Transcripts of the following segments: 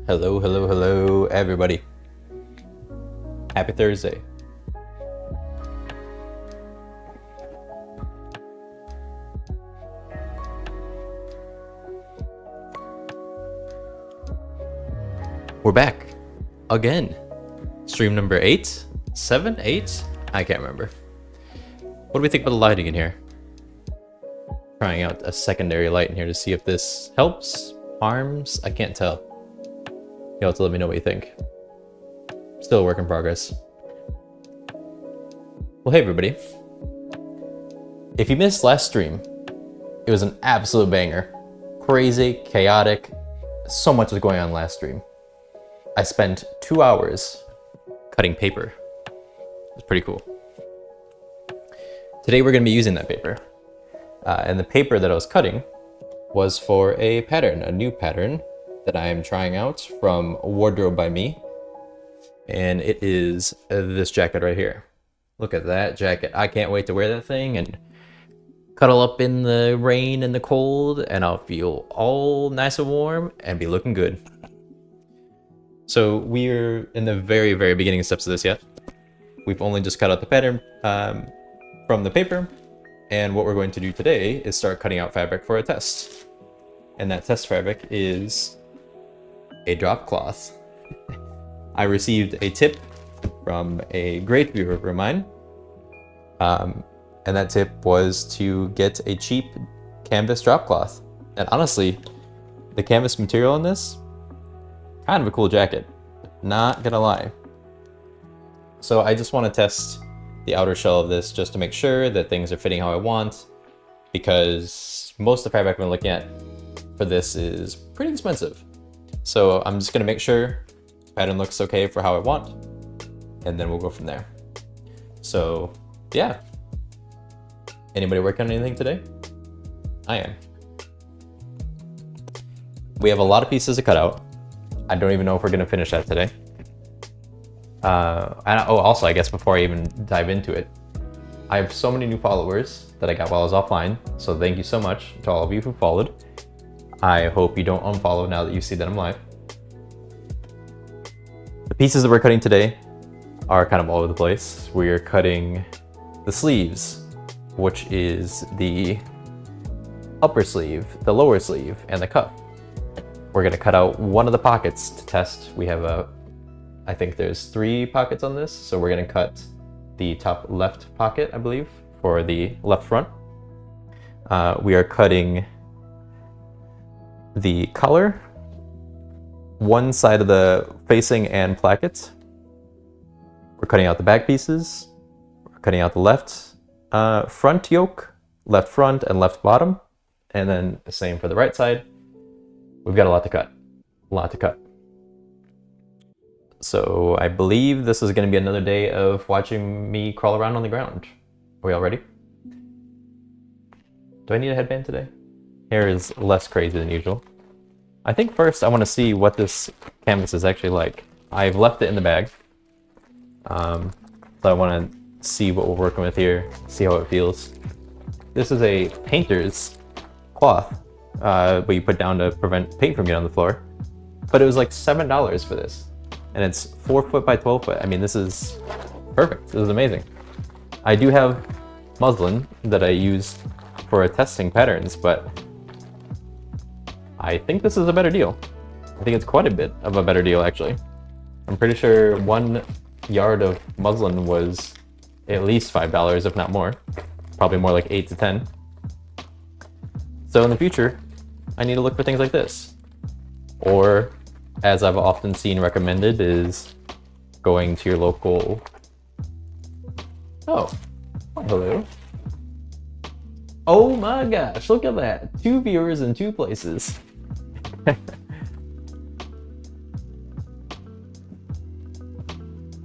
Hello, everybody. Happy Thursday. We're back again. Stream number 8, 7, 8? I can't remember. What do we think about the lighting in here? Trying out a secondary light in here to see if this helps, harms. I can't tell. You'll have to let me know what you think. Still a work in progress. Well, hey everybody. If you missed last stream, it was an absolute banger. Crazy, chaotic, so much was going on last stream. I spent 2 hours cutting paper. It was pretty cool. Today we're going to be using that paper. And the paper that I was cutting was for a pattern, a new pattern that I am trying out from Wardrobe by Me. And it is this jacket right here. Look at that jacket. I can't wait to wear that thing and cuddle up in the rain and the cold, and I'll feel all nice and warm and be looking good. So we're in the very, very beginning steps of this yet. We've only just cut out the pattern from the paper. And what we're going to do today is start cutting out fabric for a test. And that test fabric is a drop cloth. I received a tip from a great viewer of mine. And that tip was to get a cheap canvas drop cloth. And honestly, the canvas material in this, kind of a cool jacket, not gonna lie. So I just want to test the outer shell of this just to make sure that things are fitting how I want, because most of the fabric I've been looking at for this is pretty expensive. So I'm just gonna make sure the pattern looks okay for how I want, and then we'll go from there. So yeah. Anybody working on anything today? I am. We have a lot of pieces to cut out. I don't even know if we're gonna finish that today. Also, I guess before I even dive into it, I have so many new followers that I got while I was offline. So thank you so much to all of you who followed. I hope you don't unfollow now that you see that I'm live. The pieces that we're cutting today are kind of all over the place. We are cutting the sleeves, which is the upper sleeve, the lower sleeve, and the cuff. We're gonna cut out one of the pockets to test. We have I think there's 3 pockets on this, so we're gonna cut the top left pocket, I believe, for the left front. We are cutting the collar, one side of the facing and placket. We're cutting out the back pieces. We're cutting out the left front yoke, left front and left bottom, and then the same for the right side. We've got a lot to cut, a lot to cut. So I believe this is going to be another day of watching me crawl around on the ground. Are we all ready? Do I need a headband today? Hair is less crazy than usual. I think first I want to see what this canvas is actually like. I've left it in the bag. So I want to see what we're working with here, see how it feels. This is a painter's cloth, what you put down to prevent paint from getting on the floor. But it was like $7 for this. And it's 4 foot by 12 foot. I mean, this is perfect. This is amazing. I do have muslin that I use for testing patterns, but I think this is a better deal. I think it's quite a bit of a better deal, actually. I'm pretty sure 1 yard of muslin was at least $5, if not more. Probably more like 8 to 10. So in the future, I need to look for things like this. Or, as I've often seen recommended, is going to your local... Oh, hello. Oh my gosh, look at that. 2 viewers in 2 places.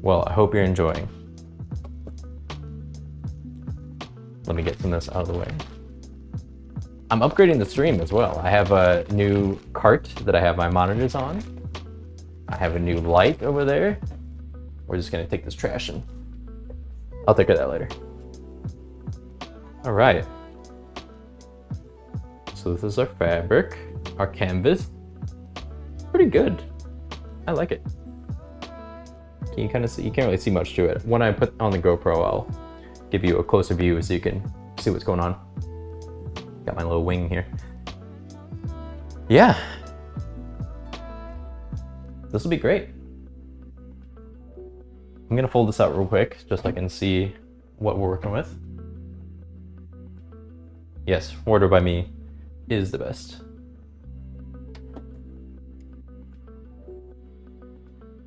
Well, I hope you're enjoying. Let me get some of this out of the way. I'm upgrading the stream as well. I have a new cart that I have my monitors on. I have a new light over there. We're just gonna take this trash and I'll take care of that later. All right. So this is our fabric, our canvas. Pretty good. I like it. Can you kind of see? You can't really see much to it. When I put on the GoPro, I'll give you a closer view so you can see what's going on. Got my little wing here. Yeah. This will be great. I'm gonna fold this out real quick just so I can see what we're working with. Yes, Wardrobe by Me is the best.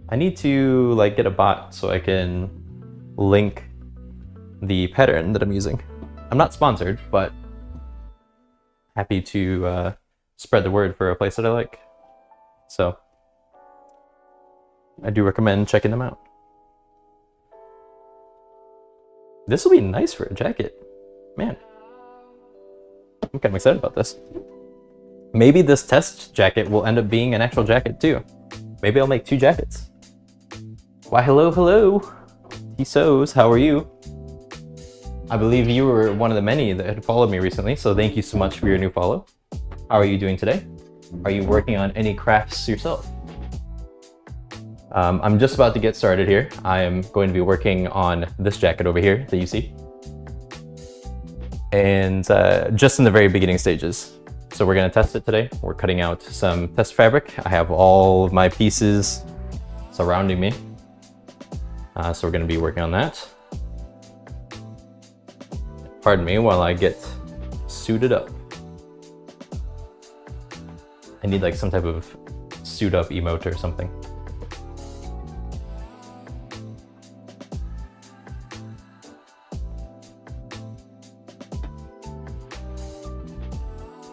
I need to like get a bot so I can link the pattern that I'm using. I'm not sponsored, but happy to spread the word for a place that I like. So I do recommend checking them out. This will be nice for a jacket. Man, I'm kind of excited about this. Maybe this test jacket will end up being an actual jacket too. Maybe I'll make 2 jackets. Why, hello, hello. He sews, how are you? I believe you were one of the many that had followed me recently, so thank you so much for your new follow. How are you doing today? Are you working on any crafts yourself? I'm just about to get started here. I am going to be working on this jacket over here that you see. And just in the very beginning stages. So we're gonna test it today. We're cutting out some test fabric. I have all of my pieces surrounding me. So we're gonna be working on that. Pardon me while I get suited up. I need like some type of suit up emote or something.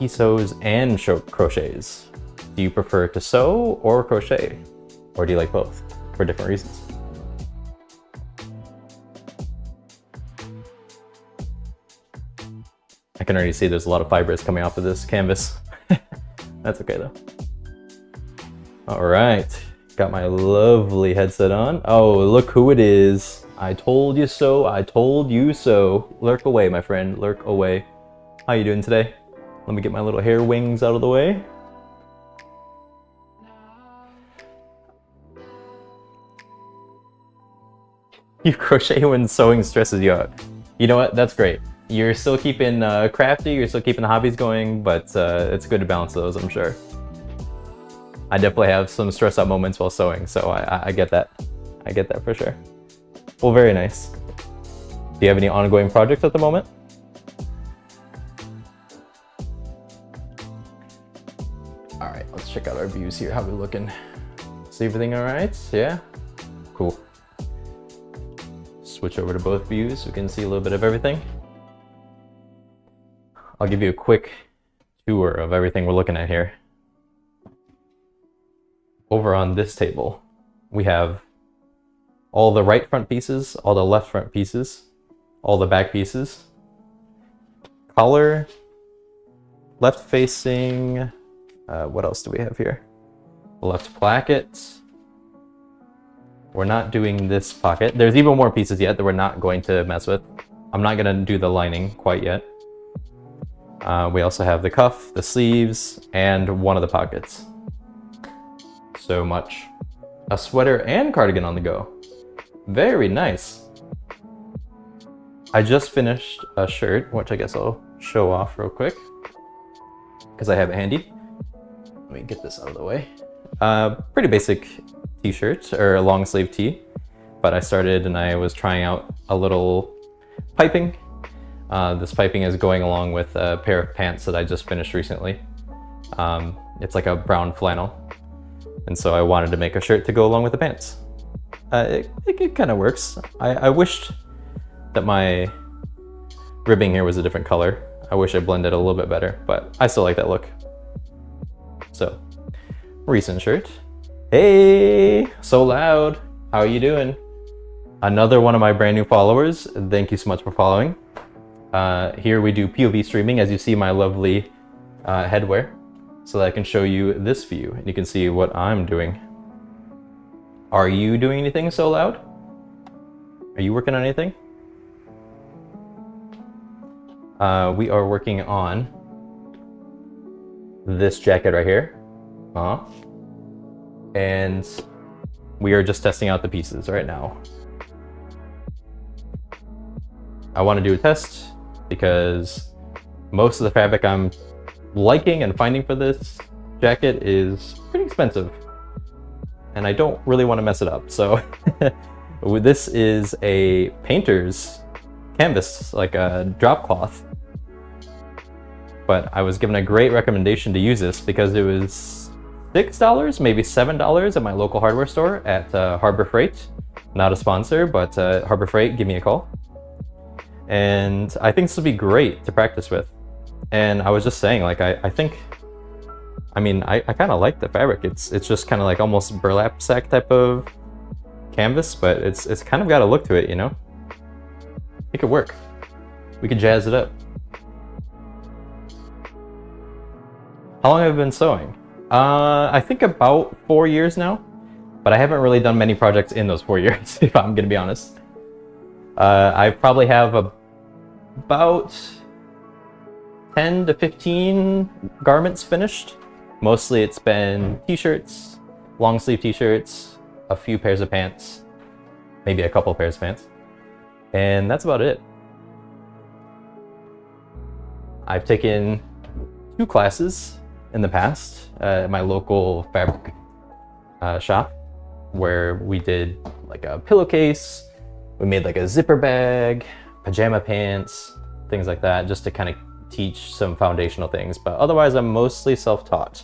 He sews and crochets. Do you prefer to sew or crochet? Or do you like both for different reasons? I can already see there's a lot of fibers coming off of this canvas. That's okay though. All right, got my lovely headset on. Oh, look who it is. I told you so, I told you so. Lurk away, my friend, lurk away. How you doing today? Let me get my little hair wings out of the way. You crochet when sewing stresses you out. You know what? That's great. You're still keeping crafty, you're still keeping the hobbies going, but it's good to balance those, I'm sure. I definitely have some stress out moments while sewing, so I get that. I get that for sure. Well, very nice. Do you have any ongoing projects at the moment? All right, let's check out our views here. How we looking? Is everything all right? Yeah? Cool. Switch over to both views so we can see a little bit of everything. I'll give you a quick tour of everything we're looking at here. Over on this table, we have all the right front pieces, all the left front pieces, all the back pieces, collar, left facing, what else do we have here? Left placket. We're not doing this pocket. There's even more pieces yet that we're not going to mess with. I'm not gonna do the lining quite yet. We also have the cuff, the sleeves, and one of the pockets. So much. A sweater and cardigan on the go. Very nice. I just finished a shirt, which I guess I'll show off real quick because I have it handy. Let me get this out of the way. Pretty basic t-shirt, or a long sleeve tee, but I started and I was trying out a little piping. This piping is going along with a pair of pants that I just finished recently. It's like a brown flannel, and so I wanted to make a shirt to go along with the pants. It kind of works. I wished that my ribbing here was a different color. I wish I blended a little bit better, but I still like that look. So, recent shirt. Hey, so loud. How are you doing? Another one of my brand new followers. Thank you so much for following. Here we do POV streaming, as you see my lovely headwear, so that I can show you this view and you can see what I'm doing. Are you doing anything so loud? Are you working on anything? We are working on this jacket right here. And we are just testing out the pieces right now. I want to do a test because most of the fabric I'm liking and finding for this jacket is pretty expensive, and I don't really want to mess it up. So this is a painter's canvas, like a drop cloth, but I was given a great recommendation to use this because it was $6, maybe $7 at my local hardware store at Harbor Freight. Not a sponsor, but Harbor Freight, give me a call. And I think this would be great to practice with. And I was just saying, like, I kind of like the fabric. It's just kind of like almost burlap sack type of canvas, but it's kind of got a look to it, you know? It could work. We could jazz it up. How long have I been sewing? I think about 4 years now, but I haven't really done many projects in those 4 years, if I'm gonna be honest. I probably have about 10 to 15 garments finished. Mostly it's been t-shirts, long sleeve t-shirts, a few pairs of pants, maybe a couple pairs of pants, and that's about it. I've taken 2 classes in the past at my local fabric shop, where we did like a pillowcase, we made like a zipper bag, pajama pants, things like that, just to kind of teach some foundational things. But otherwise, I'm mostly self-taught.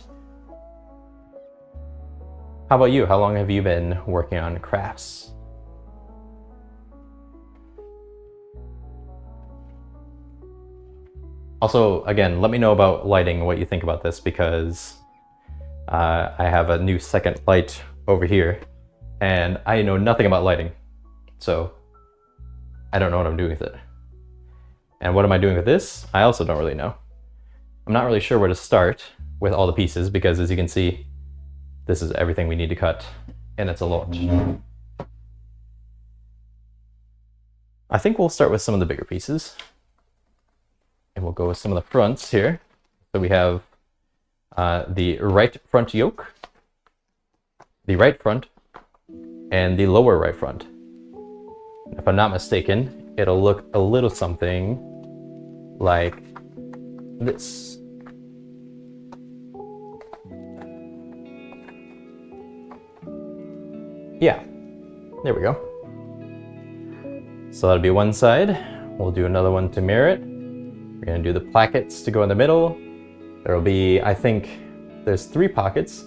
How about you? How long have you been working on crafts? Also, again, let me know about lighting, what you think about this, because I have a new second light over here, and I know nothing about lighting. So I don't know what I'm doing with it. And what am I doing with this? I also don't really know. I'm not really sure where to start with all the pieces, because as you can see, this is everything we need to cut, and it's a lot. I think we'll start with some of the bigger pieces, and we'll go with some of the fronts here. So we have the right front yoke, the right front, and the lower right front. If I'm not mistaken, it'll look a little something like this. Yeah, there we go. So that'll be one side. We'll do another one to mirror it. We're gonna do the plackets to go in the middle. There'll be, I think, there's 3 pockets.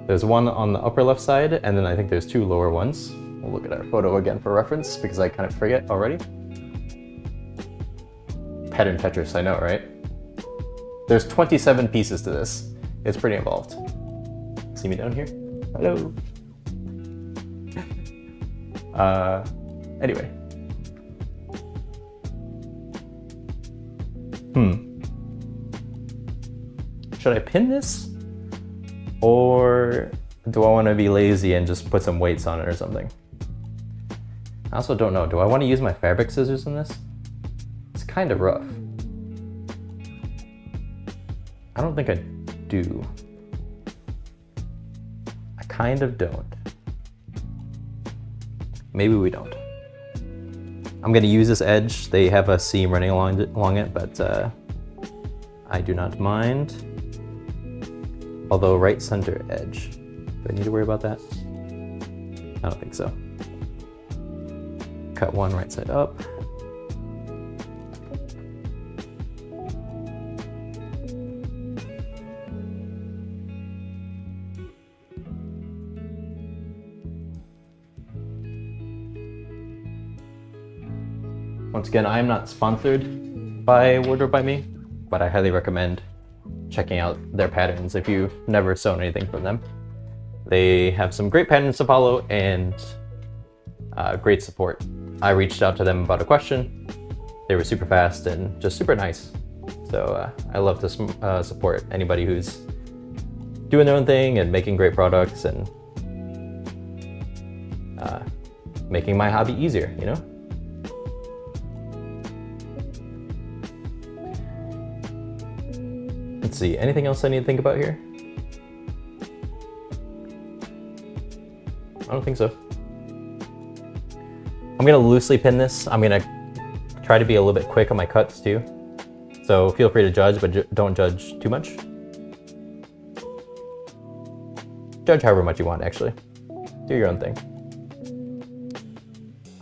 There's one on the upper left side, and then I think there's 2 lower ones. We'll look at our photo again for reference, because I kind of forget already. Pattern Tetris, I know, right? There's 27 pieces to this. It's pretty involved. See me down here? Hello. Anyway. Should I pin this? Or do I want to be lazy and just put some weights on it or something? I also don't know. Do I want to use my fabric scissors in this? It's kind of rough. I don't think I do. I kind of don't. Maybe we don't. I'm gonna use this edge. They have a seam running along it, but I do not mind. Although right center edge. Do I need to worry about that? I don't think so. Cut one right side up. Once again, I am not sponsored by Wardrobe by Me, but I highly recommend checking out their patterns if you've never sewn anything from them. They have some great patterns to follow and great support. I reached out to them about a question. They were super fast and just super nice. So I love to support anybody who's doing their own thing and making great products and making my hobby easier, you know? Let's see, anything else I need to think about here? I don't think so. I'm gonna loosely pin this. I'm gonna try to be a little bit quick on my cuts too. So feel free to judge, but don't judge too much. Judge however much you want, actually. Do your own thing.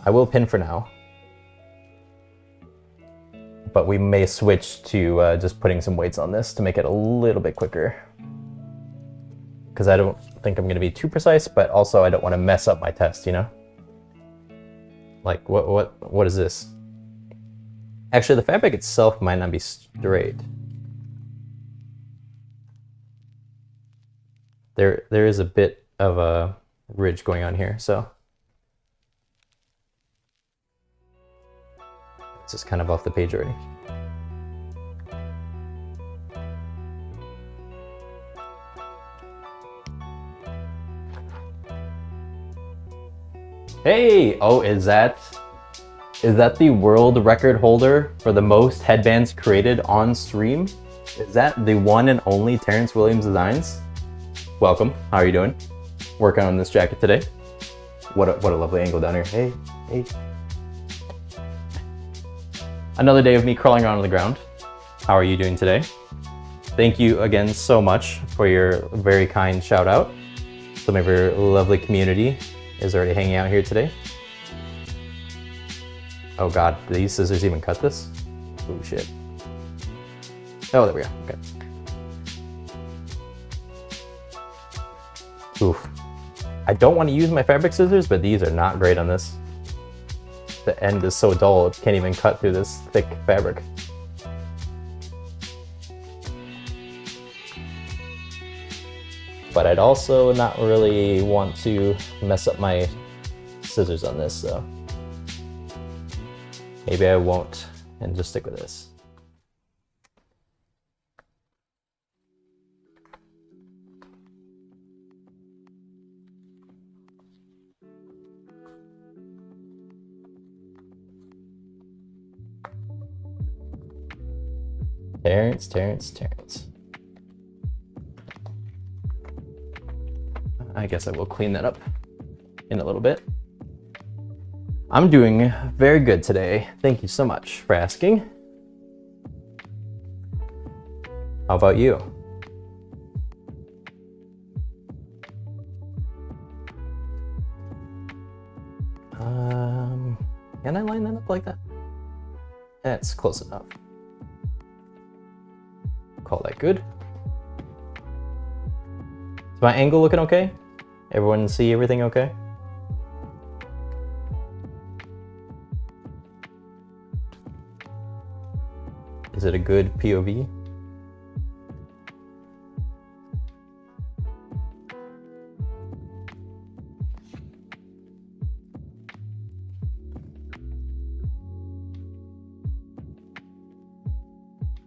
I will pin for now. But we may switch to just putting some weights on this to make it a little bit quicker. Because I don't think I'm going to be too precise, but also I don't want to mess up my test, you know? Like, what is this? Actually, the fabric itself might not be straight. There is a bit of a ridge going on here, so. It's just kind of off the page already. Hey! Oh, is that the world record holder for the most headbands created on stream? Is that the one and only Terrence Williams Designs? Welcome. How are you doing? Working on this jacket today. What a lovely angle down here. Hey, hey. Another day of me crawling around on the ground. How are you doing today? Thank you again so much for your very kind shout out. Some of your lovely community is already hanging out here today. Oh God, do these scissors even cut this? Oh shit. Oh, there we go, okay. Oof. I don't want to use my fabric scissors, but these are not great on this. The end is so dull, it can't even cut through this thick fabric. But I'd also not really want to mess up my scissors on this, so maybe I won't and just stick with this. Terrence. I guess I will clean that up in a little bit. I'm doing very good today. Thank you so much for asking. How about you? Can I line that up like that? That's close enough. Call that good. Is my angle looking okay? Everyone see everything okay? Is it a good POV?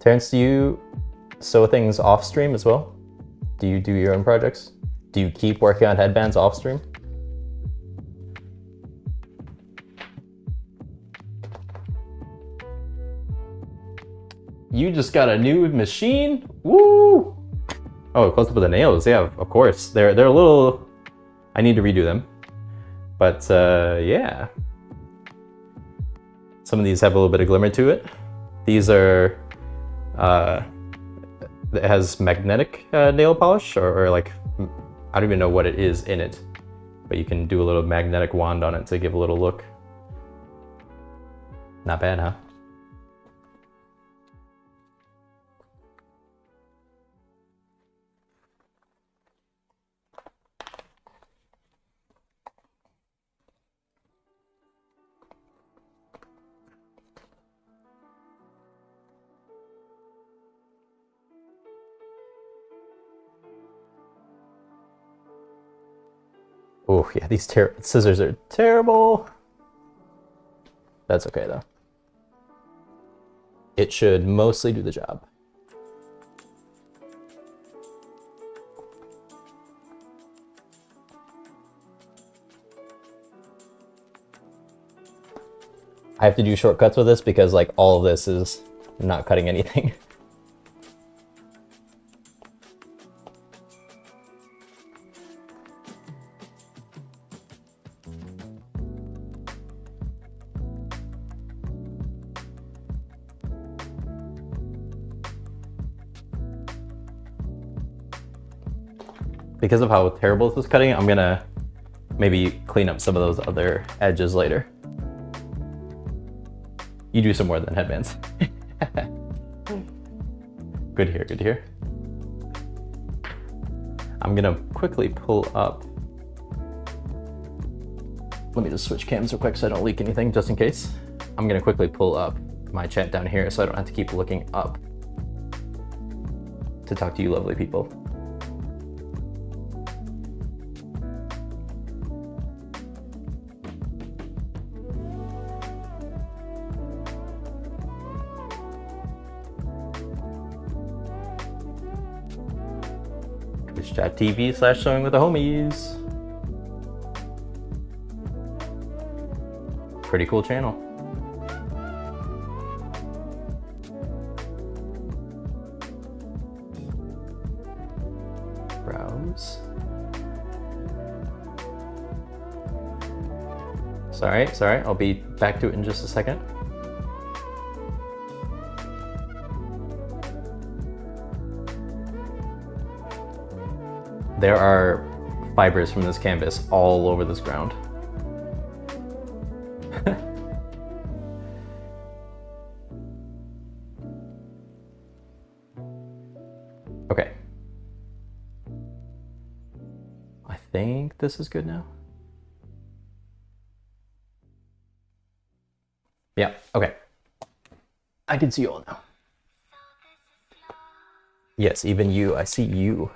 Terrence, do you sew things off stream as well? Do you do your own projects? Do you keep working on headbands off stream? You just got a new machine? Woo! Oh, close up with the nails. Yeah, of course. They're a little... I need to redo them. But yeah. Some of these have a little bit of glimmer to it. These are... it has magnetic nail polish, or like... I don't even know what it is in it. But you can do a little magnetic wand on it to give a little look. Not bad, huh? Oh yeah, these scissors are terrible. That's okay though. It should mostly do the job. I have to do shortcuts with this because like all of this is not cutting anything. Because of how terrible this is cutting, I'm gonna maybe clean up some of those other edges later. You do some more than headbands. Good to hear, good to hear. I'm gonna quickly pull up. Let me just switch cams real quick so I don't leak anything, just in case. I'm gonna quickly pull up my chat down here so I don't have to keep looking up to talk to you lovely people. Twitch.tv/sewing with the homies. Pretty cool channel. Browse. Sorry, I'll be back to it in just a second. There are fibers from this canvas all over this ground. Okay. I think this is good now. Yeah, okay. I can see you all now. Yes, even you. I see you.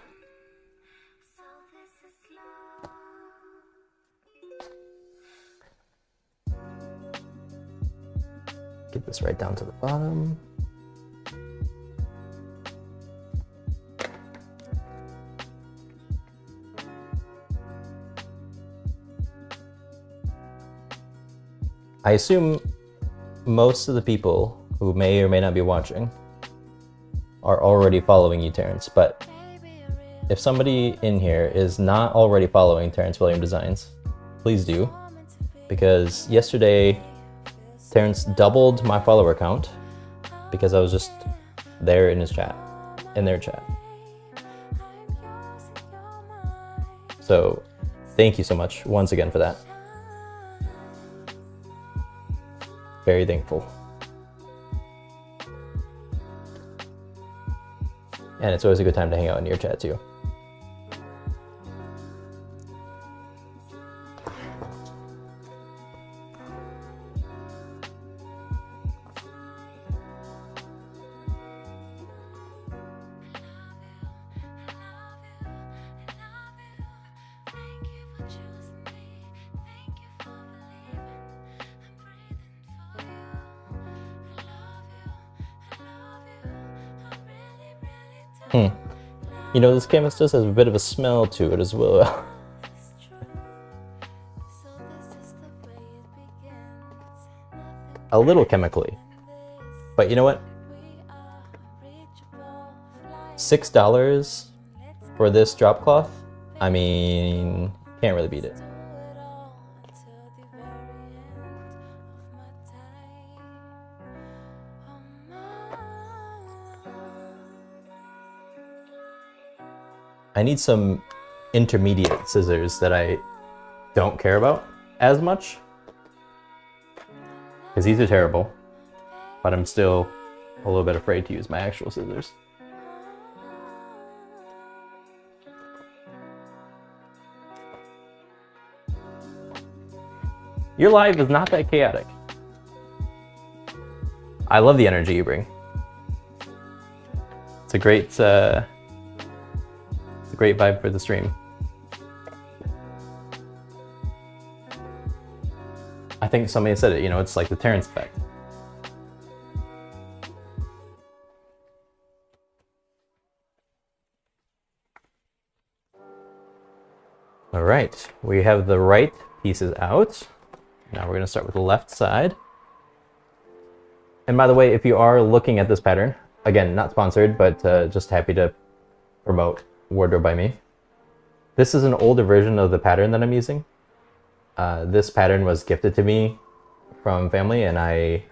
Get this right down to the bottom. I assume most of the people who may or may not be watching are already following you, Terrence, but if somebody in here is not already following Terrence William Designs, please do, because yesterday Terrence doubled my follower count because I was just there in his chat, in their chat. So thank you so much once again for that. Very thankful. And it's always a good time to hang out in your chat too. You know, this canvas just has a bit of a smell to it as well. A little chemically. But you know what? $6 for this drop cloth? I mean, can't really beat it. I need some intermediate scissors that I don't care about as much, because these are terrible, but I'm still a little bit afraid to use my actual scissors. Your live is not that chaotic. I love the energy you bring. It's a great vibe for the stream. I think somebody said it, you know, it's like the Terrence effect. All right, we have the right pieces out. Now we're gonna start with the left side. And by the way, if you are looking at this pattern, again, not sponsored, but just happy to promote Wardrobe by Me. This is an older version of the pattern that I'm using. This pattern was gifted to me from family, and I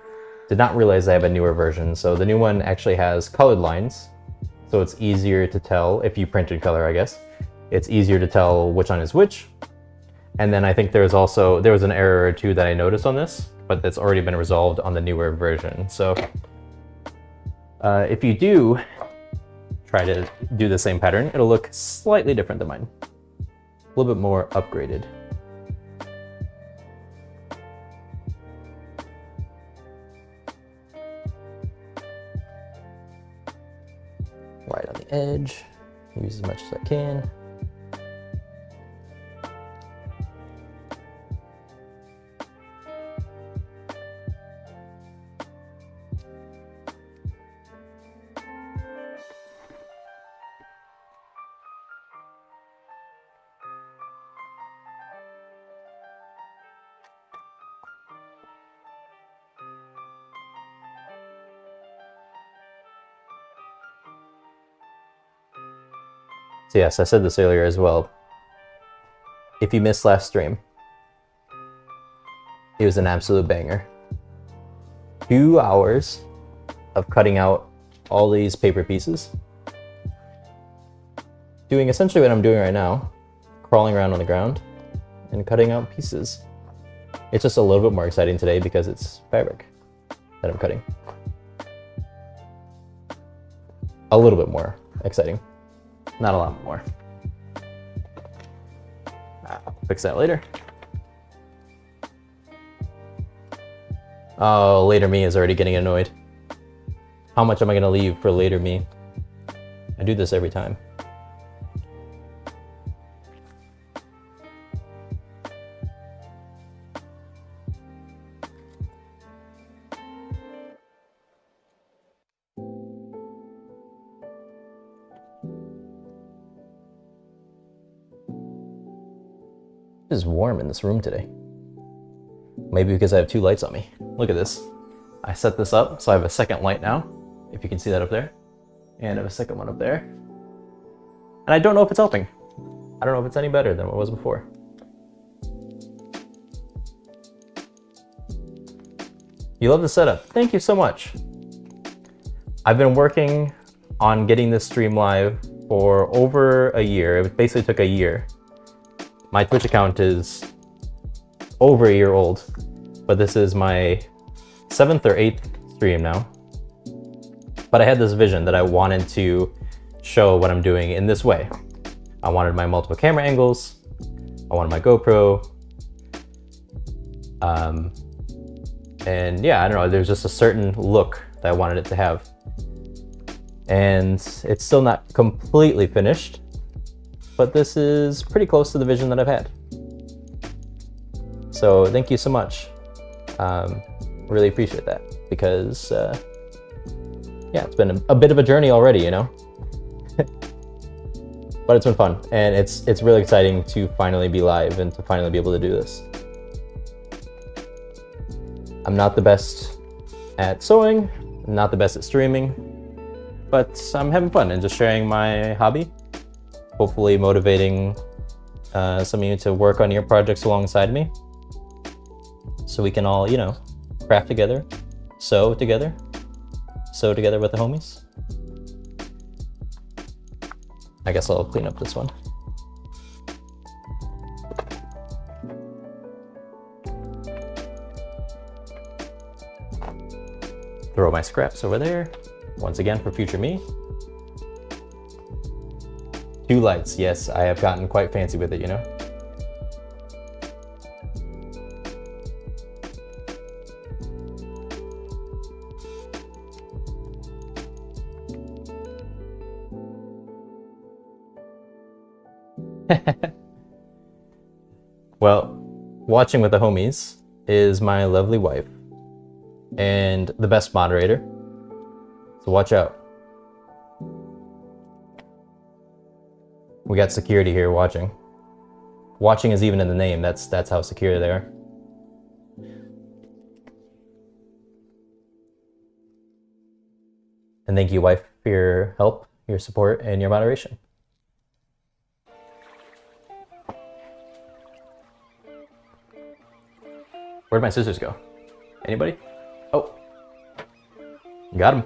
did not realize I have a newer version. So the new one actually has colored lines, so it's easier to tell if you print in color, I guess. It's easier to tell which one is which. And then I think there was an error or two that I noticed on this, but that's already been resolved on the newer version. So if you do try to do the same pattern, it'll look slightly different than mine. A little bit more upgraded. Right on the edge, use as much as I can. So yes, I said this earlier as well. If you missed last stream, it was an absolute banger. 2 hours of cutting out all these paper pieces. Doing essentially what I'm doing right now, crawling around on the ground and cutting out pieces. It's just a little bit more exciting today because it's fabric that I'm cutting. A little bit more exciting. Not a lot more. I'll fix that later. Oh, later me is already getting annoyed. How much am I gonna leave for later me? I do this every time. It is warm in this room today. Maybe because I have 2 lights on me. Look at this. I set this up, so I have a second light now, if you can see that up there. And I have a second one up there. And I don't know if it's helping. I don't know if it's any better than what it was before. You love the setup. Thank you so much. I've been working on getting this stream live for over a year. It basically took a year. My Twitch account is over a year old, but this is my 7th or 8th stream now. But I had this vision that I wanted to show what I'm doing in this way. I wanted my multiple camera angles. I wanted my GoPro. And yeah, I don't know, there's just a certain look that I wanted it to have. And it's still not completely finished, but this is pretty close to the vision that I've had. So thank you so much. Really appreciate that because yeah, it's been a bit of a journey already, you know? but it's been fun, and it's really exciting to finally be live and to finally be able to do this. I'm not the best at sewing, not the best at streaming, but I'm having fun and just sharing my hobby, hopefully motivating some of you to work on your projects alongside me, so we can all, you know, craft together, sew together with the homies. I guess I'll clean up this one. Throw my scraps over there, once again for future me. 2 lights, yes, I have gotten quite fancy with it, you know? Well, watching with the homies is my lovely wife and the best moderator, so watch out. We got security here watching. Watching is even in the name, that's how secure they are. And thank you, wife, for your help, your support, and your moderation. Where'd my scissors go? Anybody? Oh. Got him.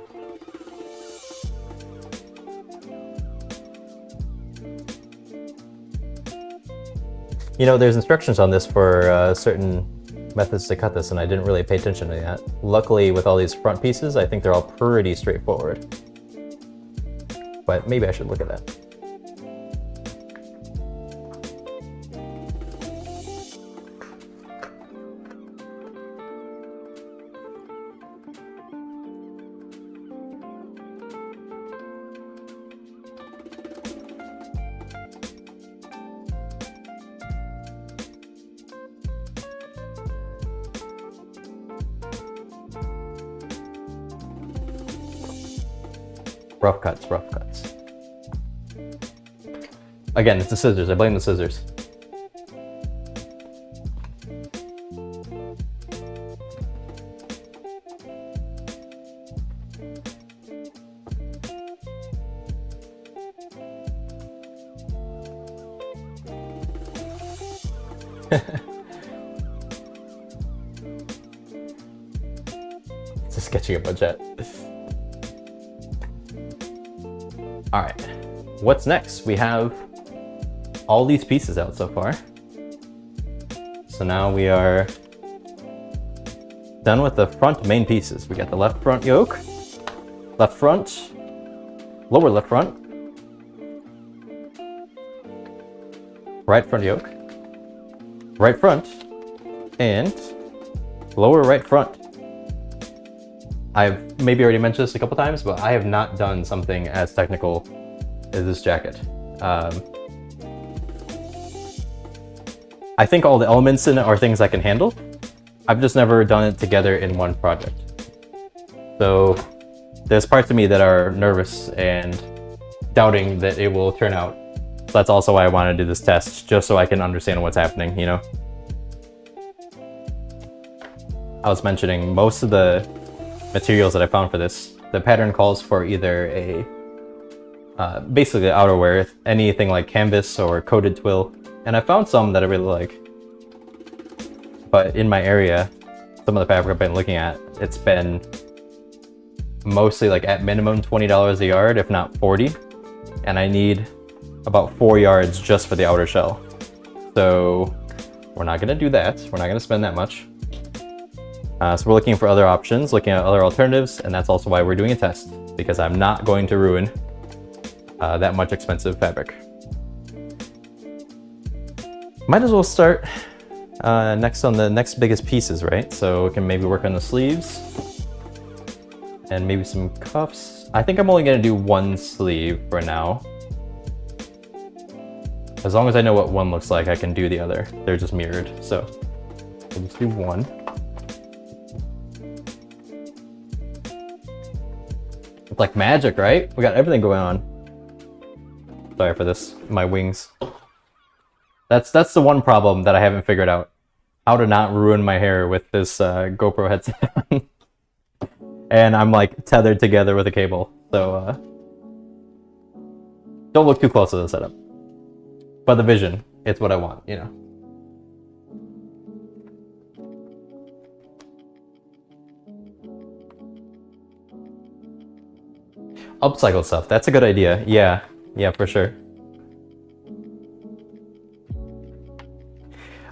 You know, there's instructions on this for certain methods to cut this, and I didn't really pay attention to that. Luckily, with all these front pieces, I think they're all pretty straightforward. But maybe I should look at that. Rough cuts, rough cuts. Again, it's the scissors. I blame the scissors. Just sketching up my chat. All right, what's next? We have all these pieces out so far. So now we are done with the front main pieces. We got the left front yoke, left front, lower left front, right front yoke, right front, and lower right front. I've maybe already mentioned this a couple times, but I have not done something as technical as this jacket. I think all the elements in it are things I can handle. I've just never done it together in one project. So there's parts of me that are nervous and doubting that it will turn out. So that's also why I want to do this test, just so I can understand what's happening, you know? I was mentioning most of the materials that I found for this, the pattern calls for either a basically outerwear, anything like canvas or coated twill, and I found some that I really like. But in my area, some of the fabric I've been looking at, it's been mostly like at minimum $20 a yard, if not 40, and I need about 4 yards just for the outer shell. So we're not gonna do that. We're not gonna spend that much. So we're looking for other options, looking at other alternatives, and that's also why we're doing a test, because I'm not going to ruin that much expensive fabric. Might as well start next on the next biggest pieces, right? So we can maybe work on the sleeves and maybe some cuffs. I think I'm only gonna do one sleeve for now. As long as I know what one looks like, I can do the other. They're just mirrored, so we'll just do one. It's like magic, right? We got everything going on. Sorry for this, my wings. That's the one problem that I haven't figured out. How to not ruin my hair with this GoPro headset. And I'm like tethered together with a cable, so don't look too close to the setup. But the vision, it's what I want, you know. Upcycle stuff, that's a good idea. Yeah, for sure.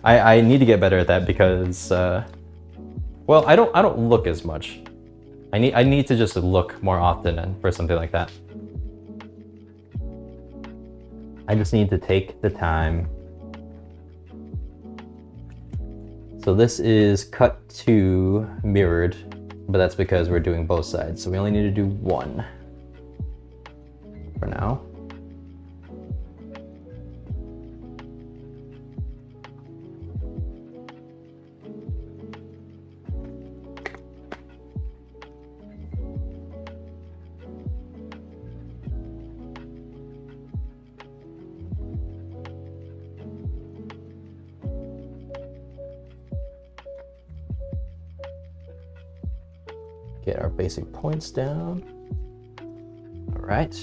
I need to get better at that because, well, I don't look as much. I need to just look more often and for something like that. I just need to take the time. So this is cut to mirrored, but that's because we're doing both sides. So we only need to do one for now. Get our basic points down. All right.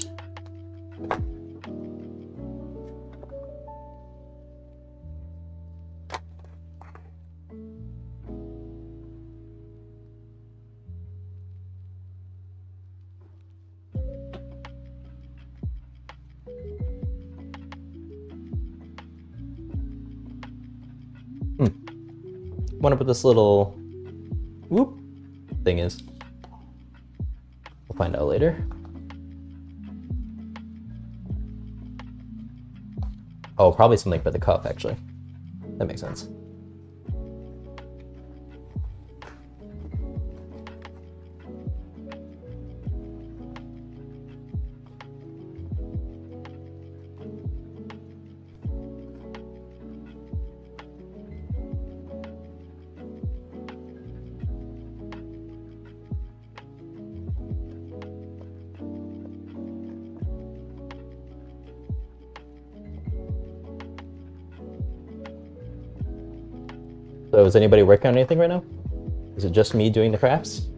Wonder what this little whoop thing is. We'll find out later. Oh, probably something for the cuff, actually. That makes sense. So is anybody working on anything right now? Is it just me doing the crafts?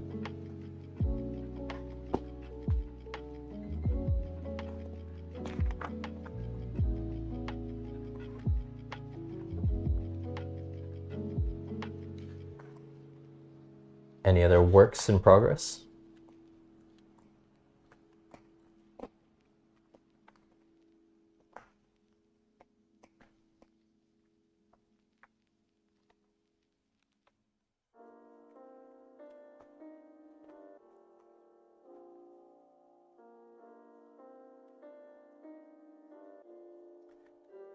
Any other works in progress?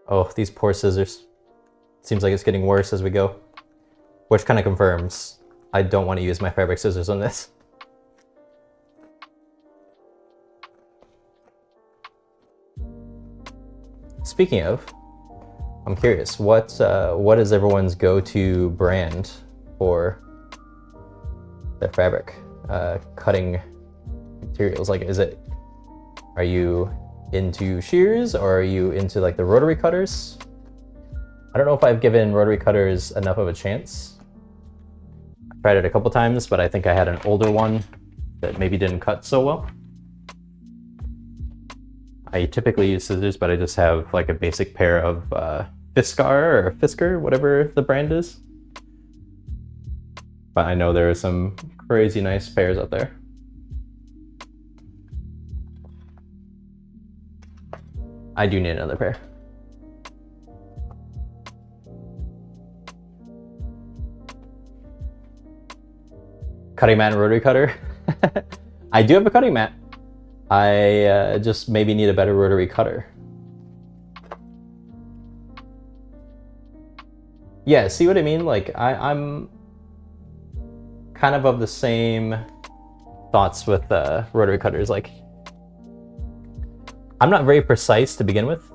Oh, these poor scissors. Seems like it's getting worse as we go. Which kind of confirms I don't want to use my fabric scissors on this. Speaking of, I'm curious, what is everyone's go-to brand for their fabric cutting materials? Like, are you into shears or are you into like the rotary cutters? I don't know if I've given rotary cutters enough of a chance. I tried it a couple times, but I think I had an older one that maybe didn't cut so well. I typically use scissors, but I just have like a basic pair of Fiskar or Fisker, whatever the brand is. But I know there are some crazy nice pairs out there. I do need another pair. Cutting mat and rotary cutter. I do have a cutting mat. I just maybe need a better rotary cutter. Yeah, see what I mean? Like I'm kind of the same thoughts with rotary cutters. Like, I'm not very precise to begin with.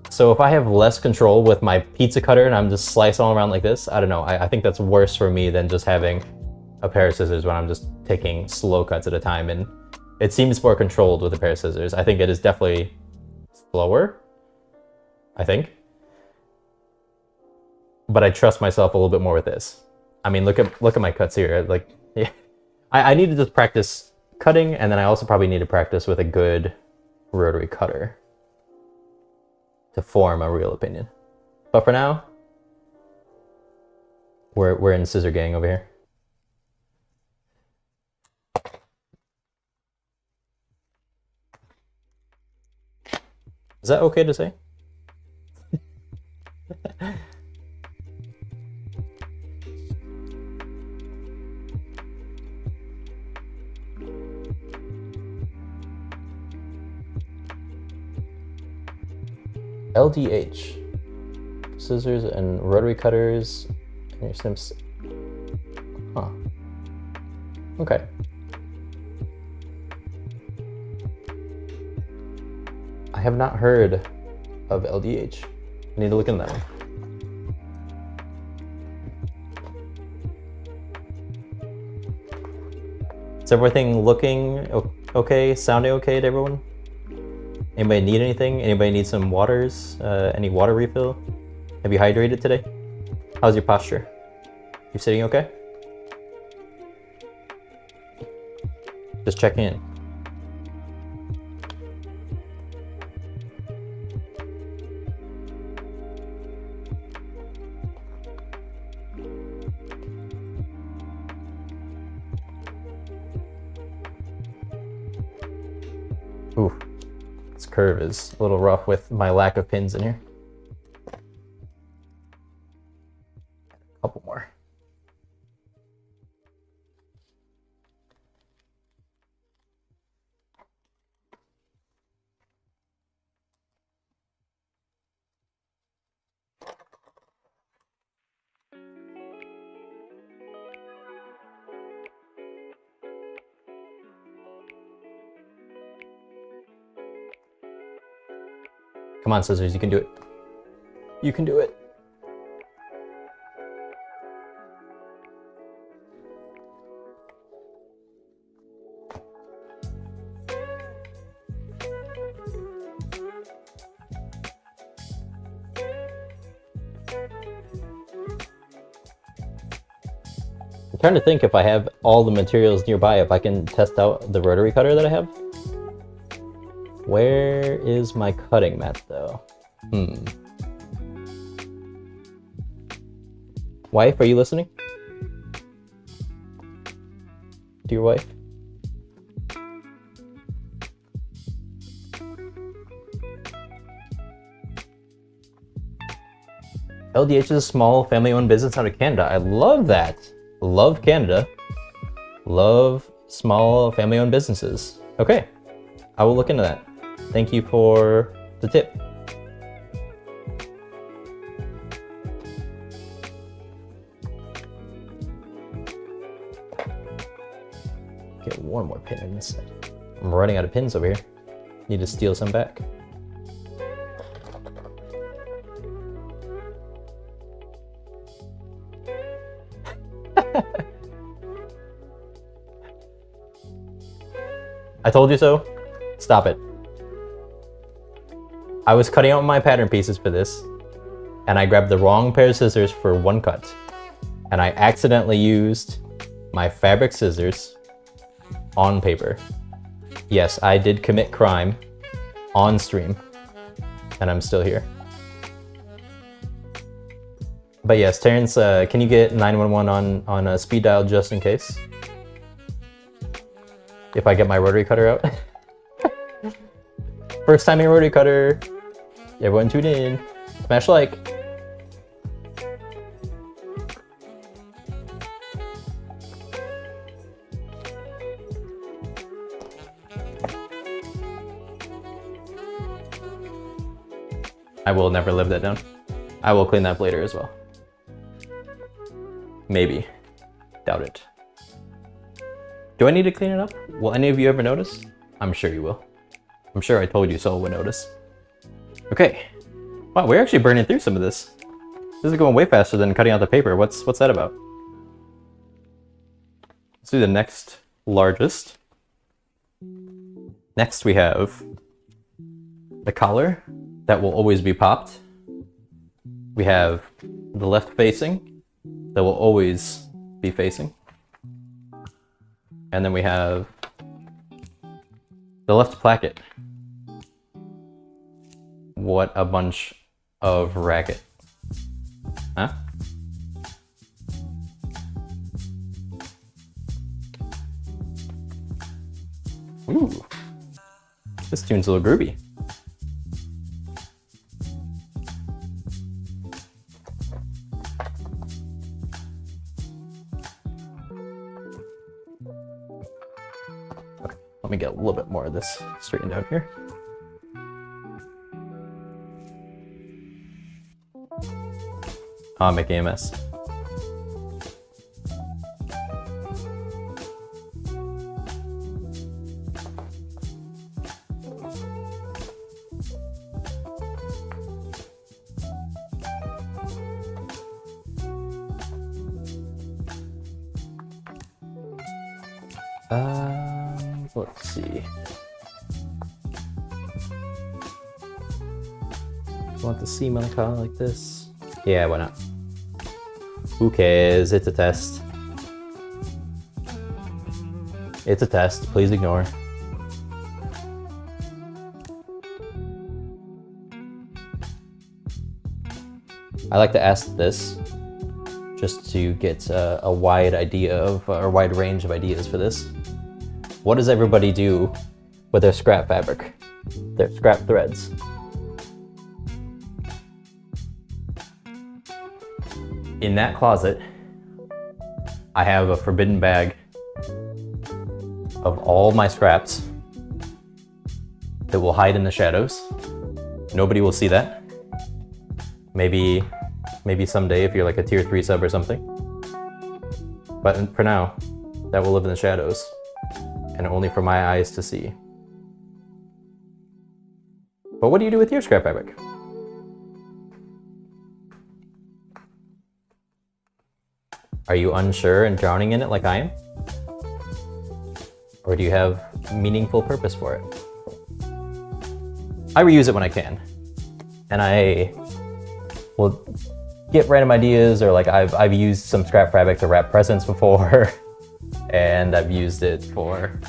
So if I have less control with my pizza cutter and I'm just slicing all around like this, I don't know. I think that's worse for me than just having a pair of scissors when I'm just taking slow cuts at a time. And it seems more controlled with a pair of scissors. I think it is definitely slower, I think. But I trust myself a little bit more with this. I mean, look at my cuts here. Like, yeah. I need to just practice cutting, and then I also probably need to practice with a good rotary cutter to form a real opinion. But for now, we're in scissor gang over here. Is that okay to say? LDH. Scissors and rotary cutters and your snips. Huh. Okay. I have not heard of LDH. I need to look into that one. Is everything looking okay? Sounding okay to everyone? Anybody need anything? Anybody need some waters? Any water refill? Have you hydrated today? How's your posture? You sitting okay? Just checking in. Ooh, this curve is a little rough with my lack of pins in here. A couple more. Come on, scissors, you can do it. You can do it. I'm trying to think if I have all the materials nearby, if I can test out the rotary cutter that I have. Where is my cutting mat, though? Wife, are you listening? Dear wife? LDH is a small family-owned business out of Canada. I love that. Love Canada. Love small family-owned businesses. Okay, I will look into that. Thank you for the tip. Get one more pin in this side. I'm running out of pins over here. Need to steal some back. I told you so. Stop it. I was cutting out my pattern pieces for this, and I grabbed the wrong pair of scissors for one cut. And I accidentally used my fabric scissors on paper. Yes, I did commit crime on stream, and I'm still here. But yes, Terrence, can you get 911 on a speed dial just in case? If I get my rotary cutter out. First time in rotary cutter. Everyone tune in. Smash like. I will never live that down. I will clean that up later as well. Maybe. Doubt it. Do I need to clean it up? Will any of you ever notice? I'm sure you will. I'm sure I told you so would notice. Okay. Wow, we're actually burning through some of this. This is going way faster than cutting out the paper. What's that about? Let's do the next largest. Next we have the collar that will always be popped. We have the left facing that will always be facing. And then we have the left placket. What a bunch of racket. Huh? Ooh. This tune's a little groovy. Okay, let me get a little bit more of this straightened out here. Oh, I'm making a mess. Let's see. Want the seam on a collar like this? Yeah, why not? Who cares? It's a test. It's a test. Please ignore. I like to ask this just to get a wide idea of, or wide range of ideas for this. What does everybody do with their scrap fabric? Their scrap threads? In that closet, I have a forbidden bag of all my scraps that will hide in the shadows. Nobody will see that. Maybe someday if you're like a tier 3 sub or something. But for now, that will live in the shadows and only for my eyes to see. But what do you do with your scrap fabric? Are you unsure and drowning in it like I am? Or do you have meaningful purpose for it? I reuse it when I can. And I will get random ideas, or like I've used some scrap fabric to wrap presents before. And I've used it for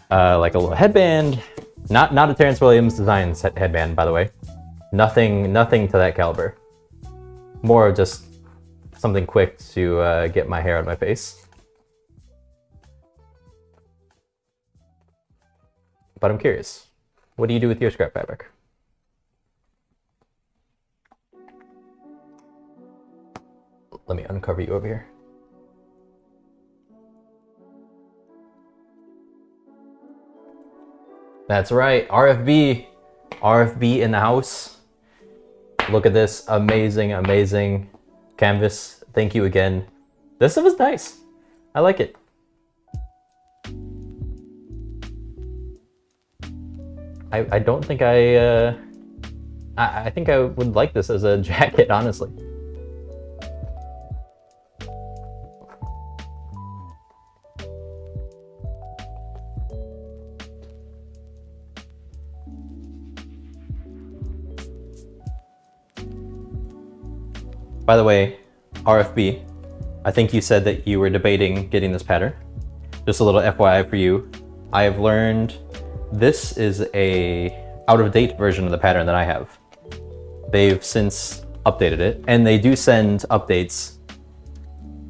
like a little headband. Not a Terrence Williams design headband, by the way. Nothing to that caliber. More just something quick to get my hair out of my face. But I'm curious, what do you do with your scrap fabric? Let me uncover you over here. That's right, RFB. RFB in the house. Look at this amazing, amazing canvas. Thank you again. This stuff is nice. I like it. I don't think I think I would like this as a jacket, honestly. By the way, RFB, I think you said that you were debating getting this pattern. Just a little FYI for you. I have learned this is a out-of-date version of the pattern that I have. They've since updated it, and they do send updates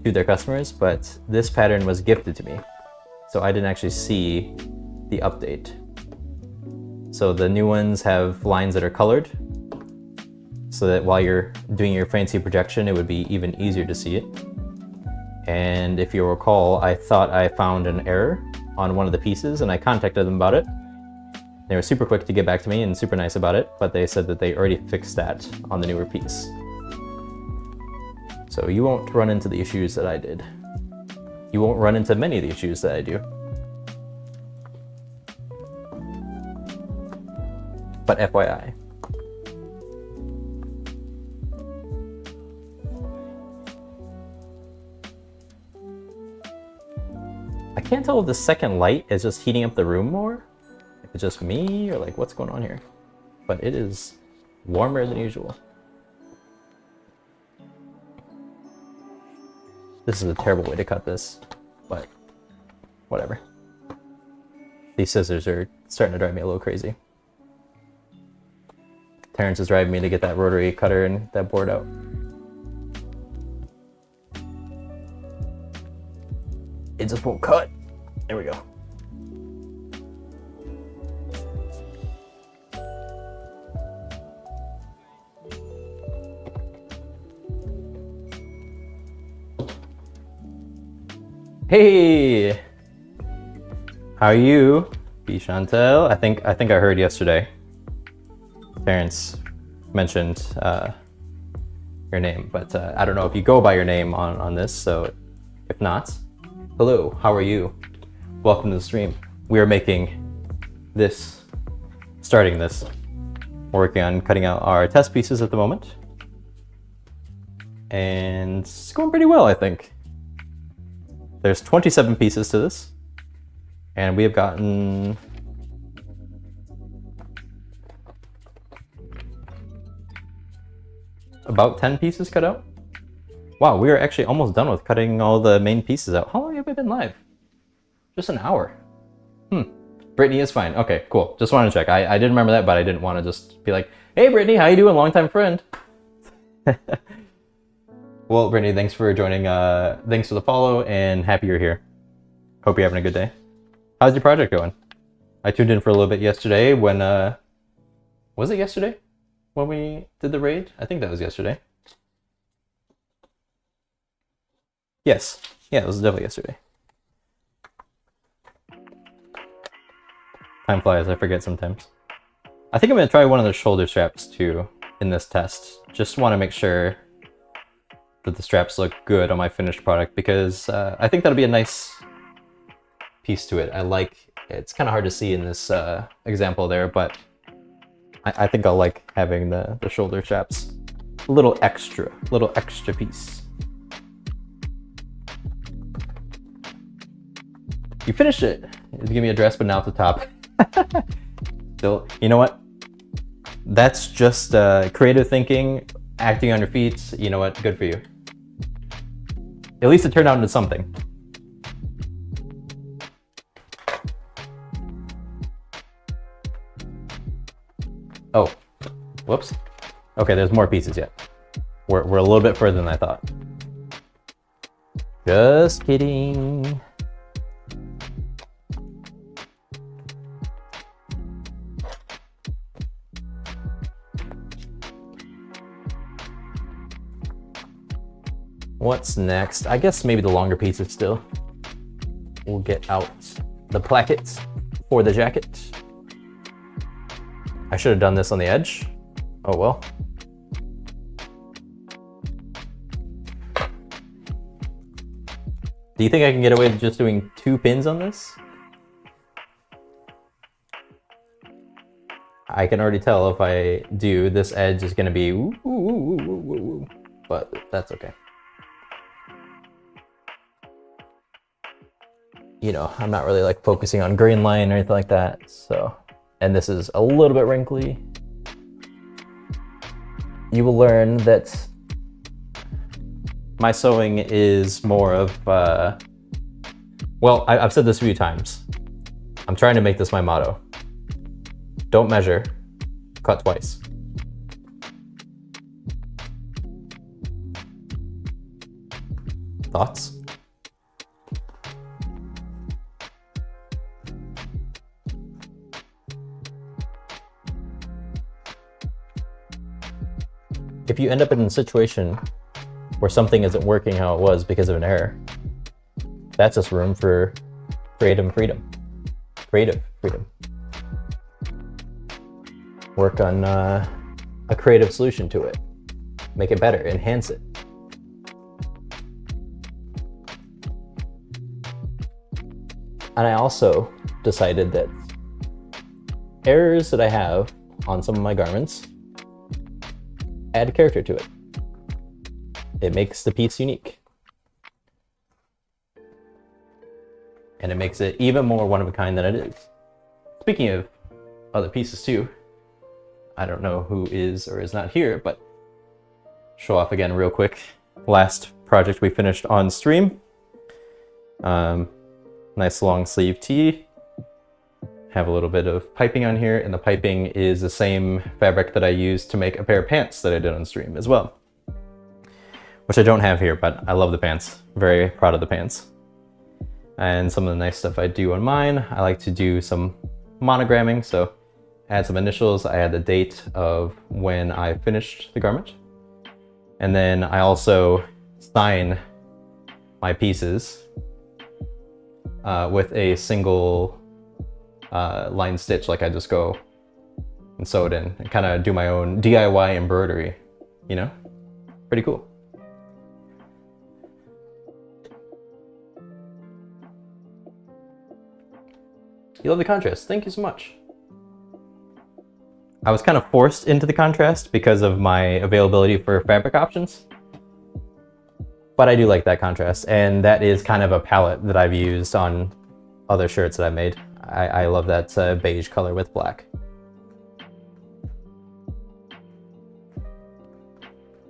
to their customers, but this pattern was gifted to me, so I didn't actually see the update. So the new ones have lines that are colored, so that while you're doing your fancy projection, it would be even easier to see it. And if you recall, I thought I found an error on one of the pieces, and I contacted them about it. They were super quick to get back to me and super nice about it, but they said that they already fixed that on the newer piece. So you won't run into the issues that I did. You won't run into many of the issues that I do. But FYI. I can't tell if the second light is just heating up the room more, if it's just me or like what's going on here. But it is warmer than usual. This is a terrible way to cut this, but whatever. These scissors are starting to drive me a little crazy. Terrence is driving me to get that rotary cutter and that board out. It just won't cut. There we go. Hey, how are you, B. Chantel? I think I heard yesterday. Terrence mentioned your name, but I don't know if you go by your name on this. So, if not, hello. How are you? Welcome to the stream. We are making this, starting this. We're working on cutting out our test pieces at the moment, and it's going pretty well, I think. There's 27 pieces to this, and we have gotten about 10 pieces cut out. Wow, we are actually almost done with cutting all the main pieces out. How long have we been live? Just an hour. Brittany is fine. Okay, cool. Just wanted to check. I didn't remember that, but I didn't want to just be like, hey Brittany, how you doing? Longtime friend. Well, Brittany, thanks for joining. Thanks for the follow, and happy you're here. Hope you're having a good day. How's your project going? I tuned in for a little bit yesterday when, was it yesterday when we did the raid? I think that was yesterday. Yes. Yeah, it was definitely yesterday. Time flies, I forget sometimes. I think I'm going to try one of the shoulder straps too in this test. Just want to make sure that the straps look good on my finished product, because I think that'll be a nice piece to it. It's kind of hard to see in this example there, but I think I'll like having the shoulder straps. A little extra piece. You finished it. Give me a dress, but now at the top. Still, you know what? That's just creative thinking, acting on your feet. You know what? Good for you. At least it turned out into something. Oh, whoops. Okay, there's more pieces yet. We're a little bit further than I thought. Just kidding. What's next? I guess maybe the longer pieces still. We'll get out the plackets for the jacket. I should have done this on the edge. Oh well. Do you think I can get away with just doing 2 pins on this? I can already tell if I do, this edge is gonna be ooh, ooh, ooh, ooh, ooh, ooh. But that's okay. You know, I'm not really like focusing on grain line or anything like that, so. And this is a little bit wrinkly. You will learn that my sewing is more of, well, I've said this a few times. I'm trying to make this my motto. Don't measure, cut twice. Thoughts? If you end up in a situation where something isn't working how it was because of an error, that's just room for creative freedom. Creative freedom. Work on a creative solution to it. Make it better, enhance it. And I also decided that errors that I have on some of my garments add character to it. It makes the piece unique. And it makes it even more one of a kind than it is. Speaking of other pieces too. I don't know who is or is not here, but show off again real quick. Last project we finished on stream. Nice long sleeve tee. Have a little bit of piping on here, and the piping is the same fabric that I used to make a pair of pants that I did on stream as well. Which I don't have here, but I love the pants. Very proud of the pants. And some of the nice stuff I do on mine, I like to do some monogramming, so add some initials. I add the date of when I finished the garment. And then I also sign my pieces with a single line stitch, like I just go and sew it in and kind of do my own DIY embroidery, you know? Pretty cool. You love the contrast. Thank you so much. I was kind of forced into the contrast because of my availability for fabric options. But I do like that contrast, and that is kind of a palette that I've used on other shirts that I've made. I love that beige color with black.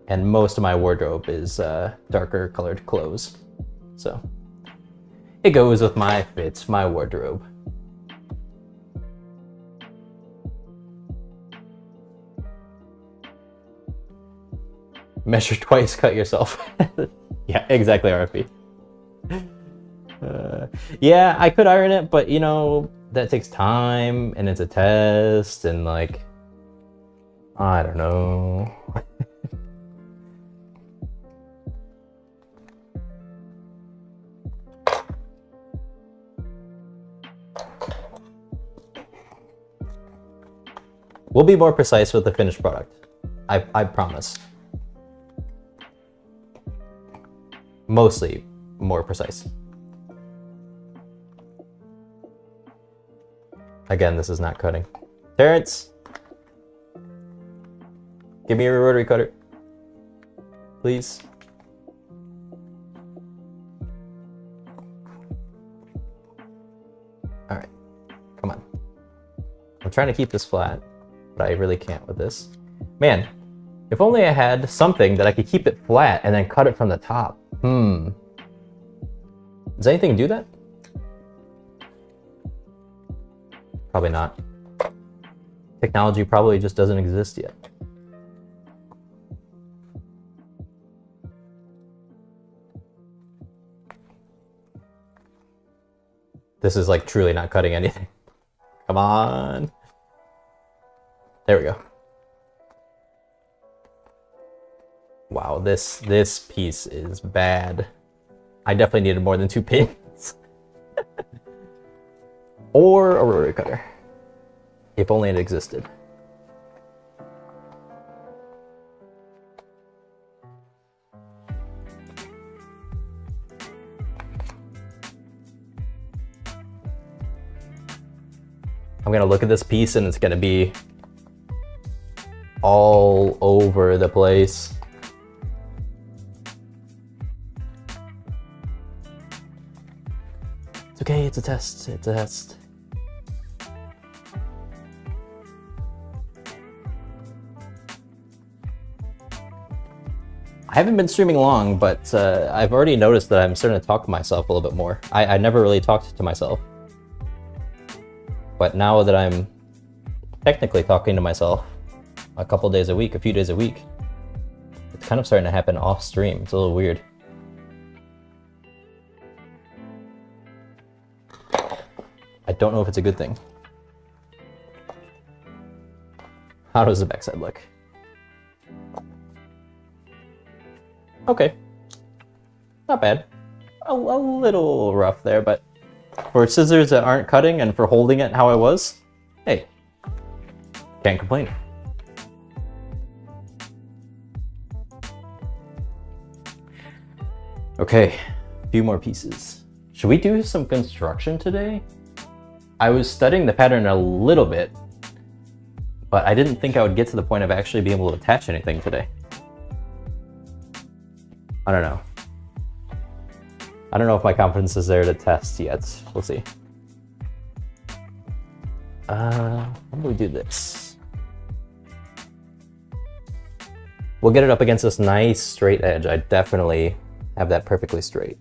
And most of my wardrobe is darker colored clothes. So it goes with my fits, my wardrobe. Measure twice, cut yourself. Yeah, exactly, RFP. Yeah, I could iron it, but you know, that takes time and it's a test and like, I don't know. We'll be more precise with the finished product. I promise. Mostly more precise. Again, this is not cutting. Terrence! Give me your rotary cutter. Please. Alright. Come on. I'm trying to keep this flat, but I really can't with this. Man, if only I had something that I could keep it flat and then cut it from the top. Does anything do that? Probably not. Technology probably just doesn't exist yet. This is like truly not cutting anything. Come on. There we go. Wow, this piece is bad. I definitely needed more than 2 pins. Or a rotary cutter. If only it existed. I'm gonna look at this piece and it's gonna be all over the place. It's okay, it's a test, it's a test. I haven't been streaming long, but I've already noticed that I'm starting to talk to myself a little bit more. I never really talked to myself. But now that I'm technically talking to myself a couple days a week, a few days a week, it's kind of starting to happen off stream. It's a little weird. I don't know if it's a good thing. How does the backside look? Okay. Not bad. A little rough there, but for scissors that aren't cutting and for holding it how I was, hey, can't complain. Okay, a few more pieces. Should we do some construction today? I was studying the pattern a little bit, but I didn't think I would get to the point of actually being able to attach anything today. I don't know. I don't know if my confidence is there to test yet. We'll see. How do we do this? We'll get it up against this nice straight edge. I definitely have that perfectly straight.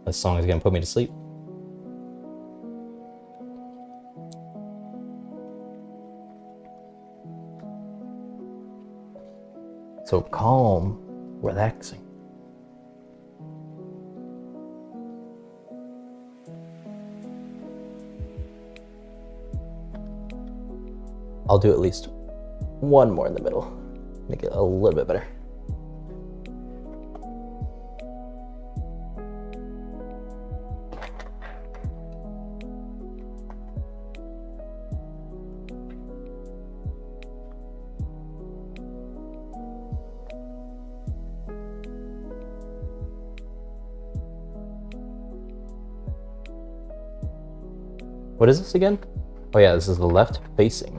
This song is gonna put me to sleep. So calm, relaxing. I'll do at least one more in the middle. Make it a little bit better. What is this again? Oh yeah, this is the left facing.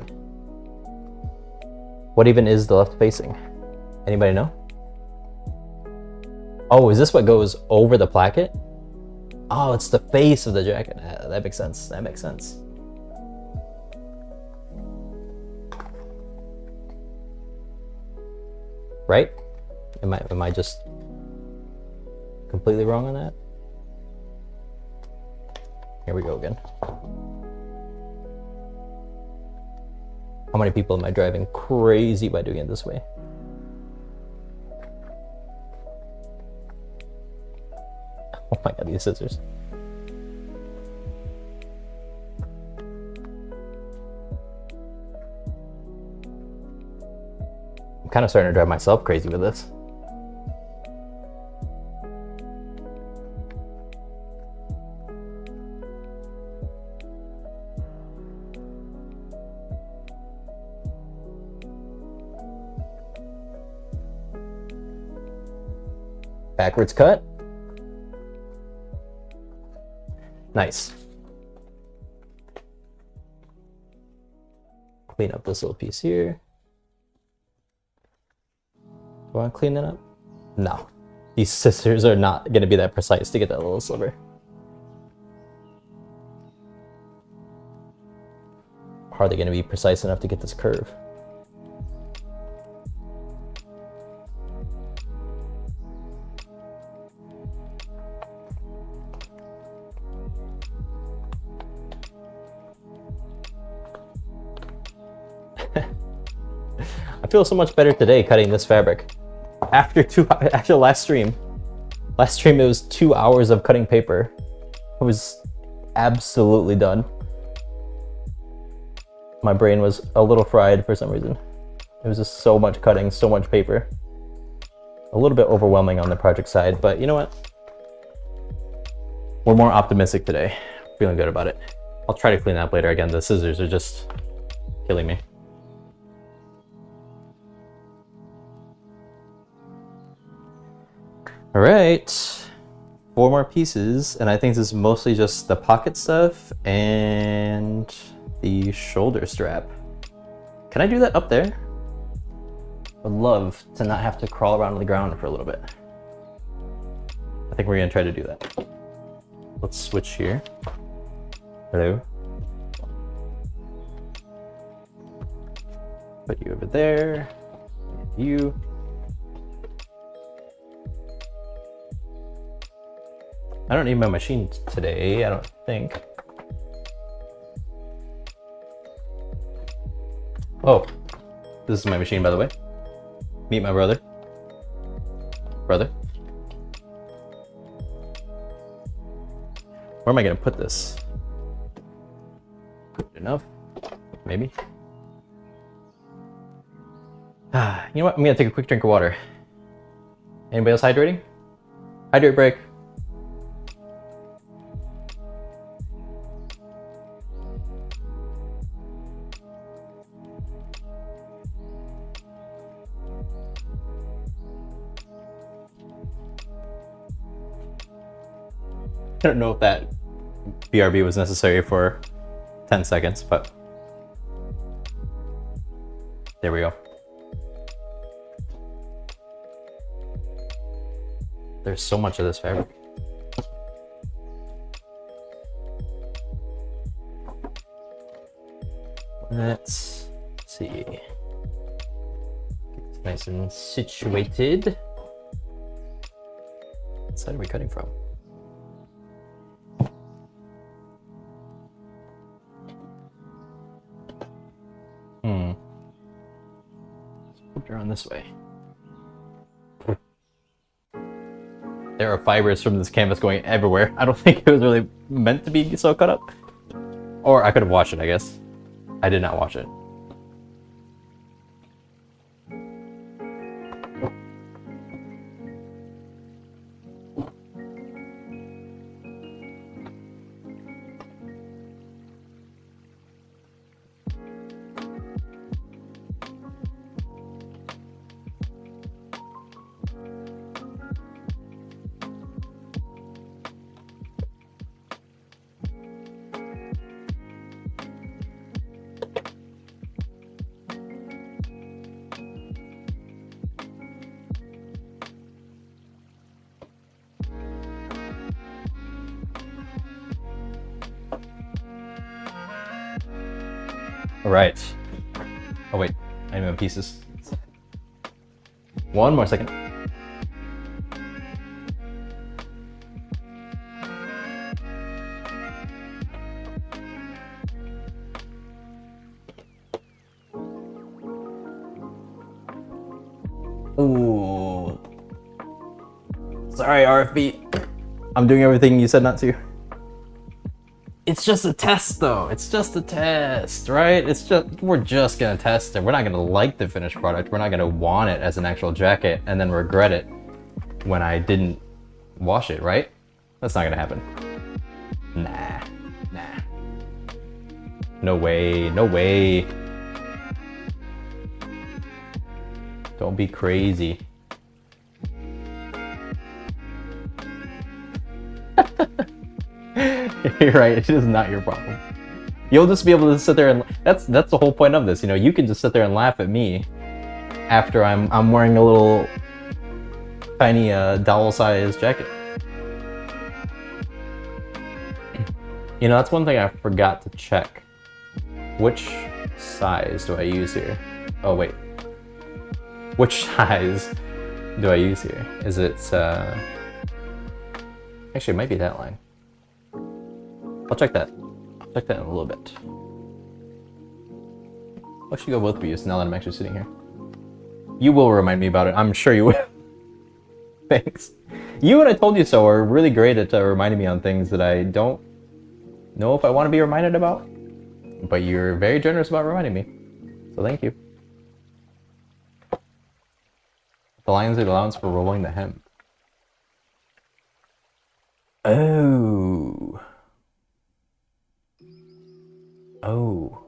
What even is the left facing? Anybody know? Oh, is this what goes over the placket? Oh, it's the face of the jacket. That makes sense. That makes sense. Right? Am I just completely wrong on that? Here we go again. How many people am I driving crazy by doing it this way? Oh my god, these scissors. I'm kind of starting to drive myself crazy with this. Backwards cut. Nice. Clean up this little piece here. Do I want to clean that up? No. These scissors are not going to be that precise to get that little sliver. Hardly going to be precise enough to get this curve. I feel so much better today cutting this fabric. After last stream it was 2 hours of cutting paper. I was absolutely done. My brain was a little fried for some reason. It was just so much cutting, so much paper. A little bit overwhelming on the project side, but you know what? We're more optimistic today. Feeling good about it. I'll try to clean that up later. Again, the scissors are just killing me. All right, 4 more pieces, and I think this is mostly just the pocket stuff and the shoulder strap. Can I do that up there? I'd love to not have to crawl around on the ground for a little bit. I think we're gonna try to do that. Let's switch here. Hello. Put you over there, and you. I don't need my machine today, I don't think. Oh, this is my machine, by the way. Meet my brother. Brother. Where am I gonna put this? Good enough, maybe. You know what, I'm gonna take a quick drink of water. Anybody else hydrating? Hydrate break. don't know if that BRB was necessary for 10 seconds, but there we go. There's so much of this fabric. Let's see. Get this nice and situated. What side are we cutting from? Let's put it around this way. There are fibers from this canvas going everywhere. I don't think it was really meant to be so cut up. Or I could have watched it, I guess. I did not watch it. All right. Oh wait, I need my pieces. One more second. Ooh. Sorry, RFB. I'm doing everything you said not to. It's just a test though. It's just a test, right? We're just gonna test it. We're not gonna like the finished product. We're not gonna want it as an actual jacket and then regret it when I didn't wash it, right? That's not gonna happen. Nah. No way, no way. Don't be crazy. You're right, it is not your problem. You'll just be able to sit there and that's the whole point of this, you know, you can just sit there and laugh at me after I'm wearing a little tiny dowel-sized jacket. You know, that's one thing I forgot to check. Which size do I use here? Oh wait. Which size do I use here? Is it actually it might be that line. I'll check that. I'll check that in a little bit. I should go both be used now that I'm actually sitting here. You will remind me about it. I'm sure you will. Thanks. You and I told you so are really great at reminding me on things that I don't know if I want to be reminded about. But you're very generous about reminding me. So thank you. The line's allowance for rolling the hem. Oh. Oh.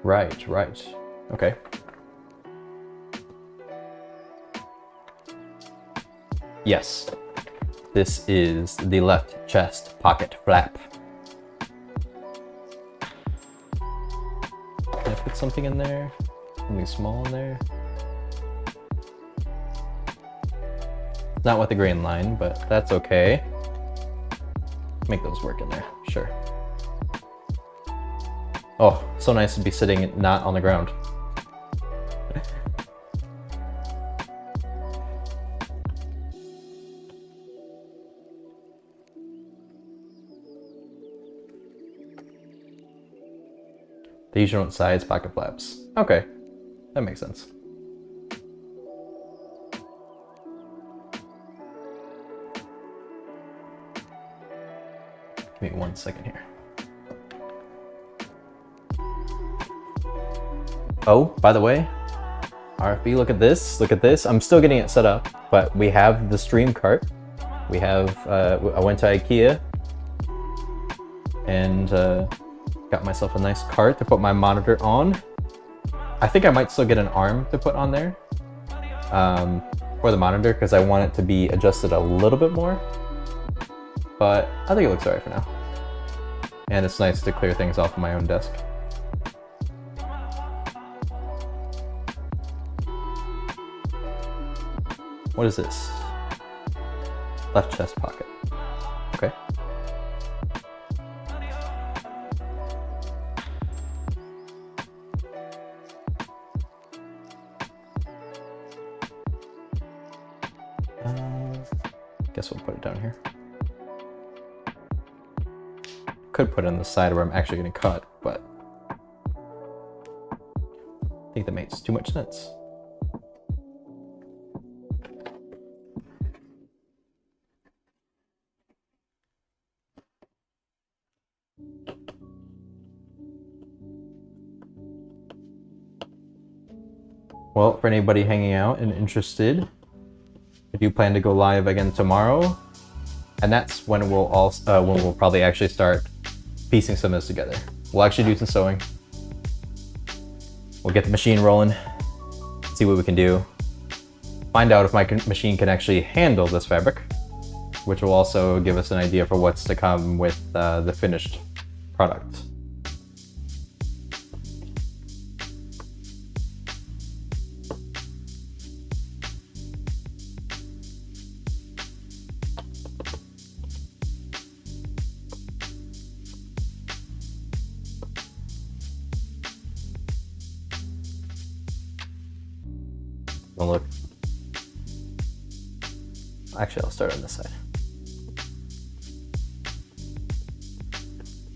Right. Okay. Yes. This is the left chest pocket flap. Can I put something in there? Something small in there? Not with the grain line, but that's okay. Make those work in there, sure. Oh, so nice to be sitting not on the ground. They usually don't size pocket flaps. Okay, that makes sense. Give me 1 second here. Oh, by the way, RFB, look at this, look at this. I'm still getting it set up, but we have the stream cart. We have, I went to IKEA and got myself a nice cart to put my monitor on. I think I might still get an arm to put on there for the monitor because I want it to be adjusted a little bit more. But I think it looks alright for now. And it's nice to clear things off of my own desk. What is this? Left chest pocket. Okay. Guess we'll put it down here. Could put it on the side where I'm actually going to cut, but I think that makes too much sense. Well, for anybody hanging out and interested, I do plan to go live again tomorrow, and that's when we'll probably actually start piecing some of this together. We'll actually do some sewing. We'll get the machine rolling, see what we can do, find out if my machine can actually handle this fabric, which will also give us an idea for what's to come with the finished product. Don't look. Actually, I'll start on this side.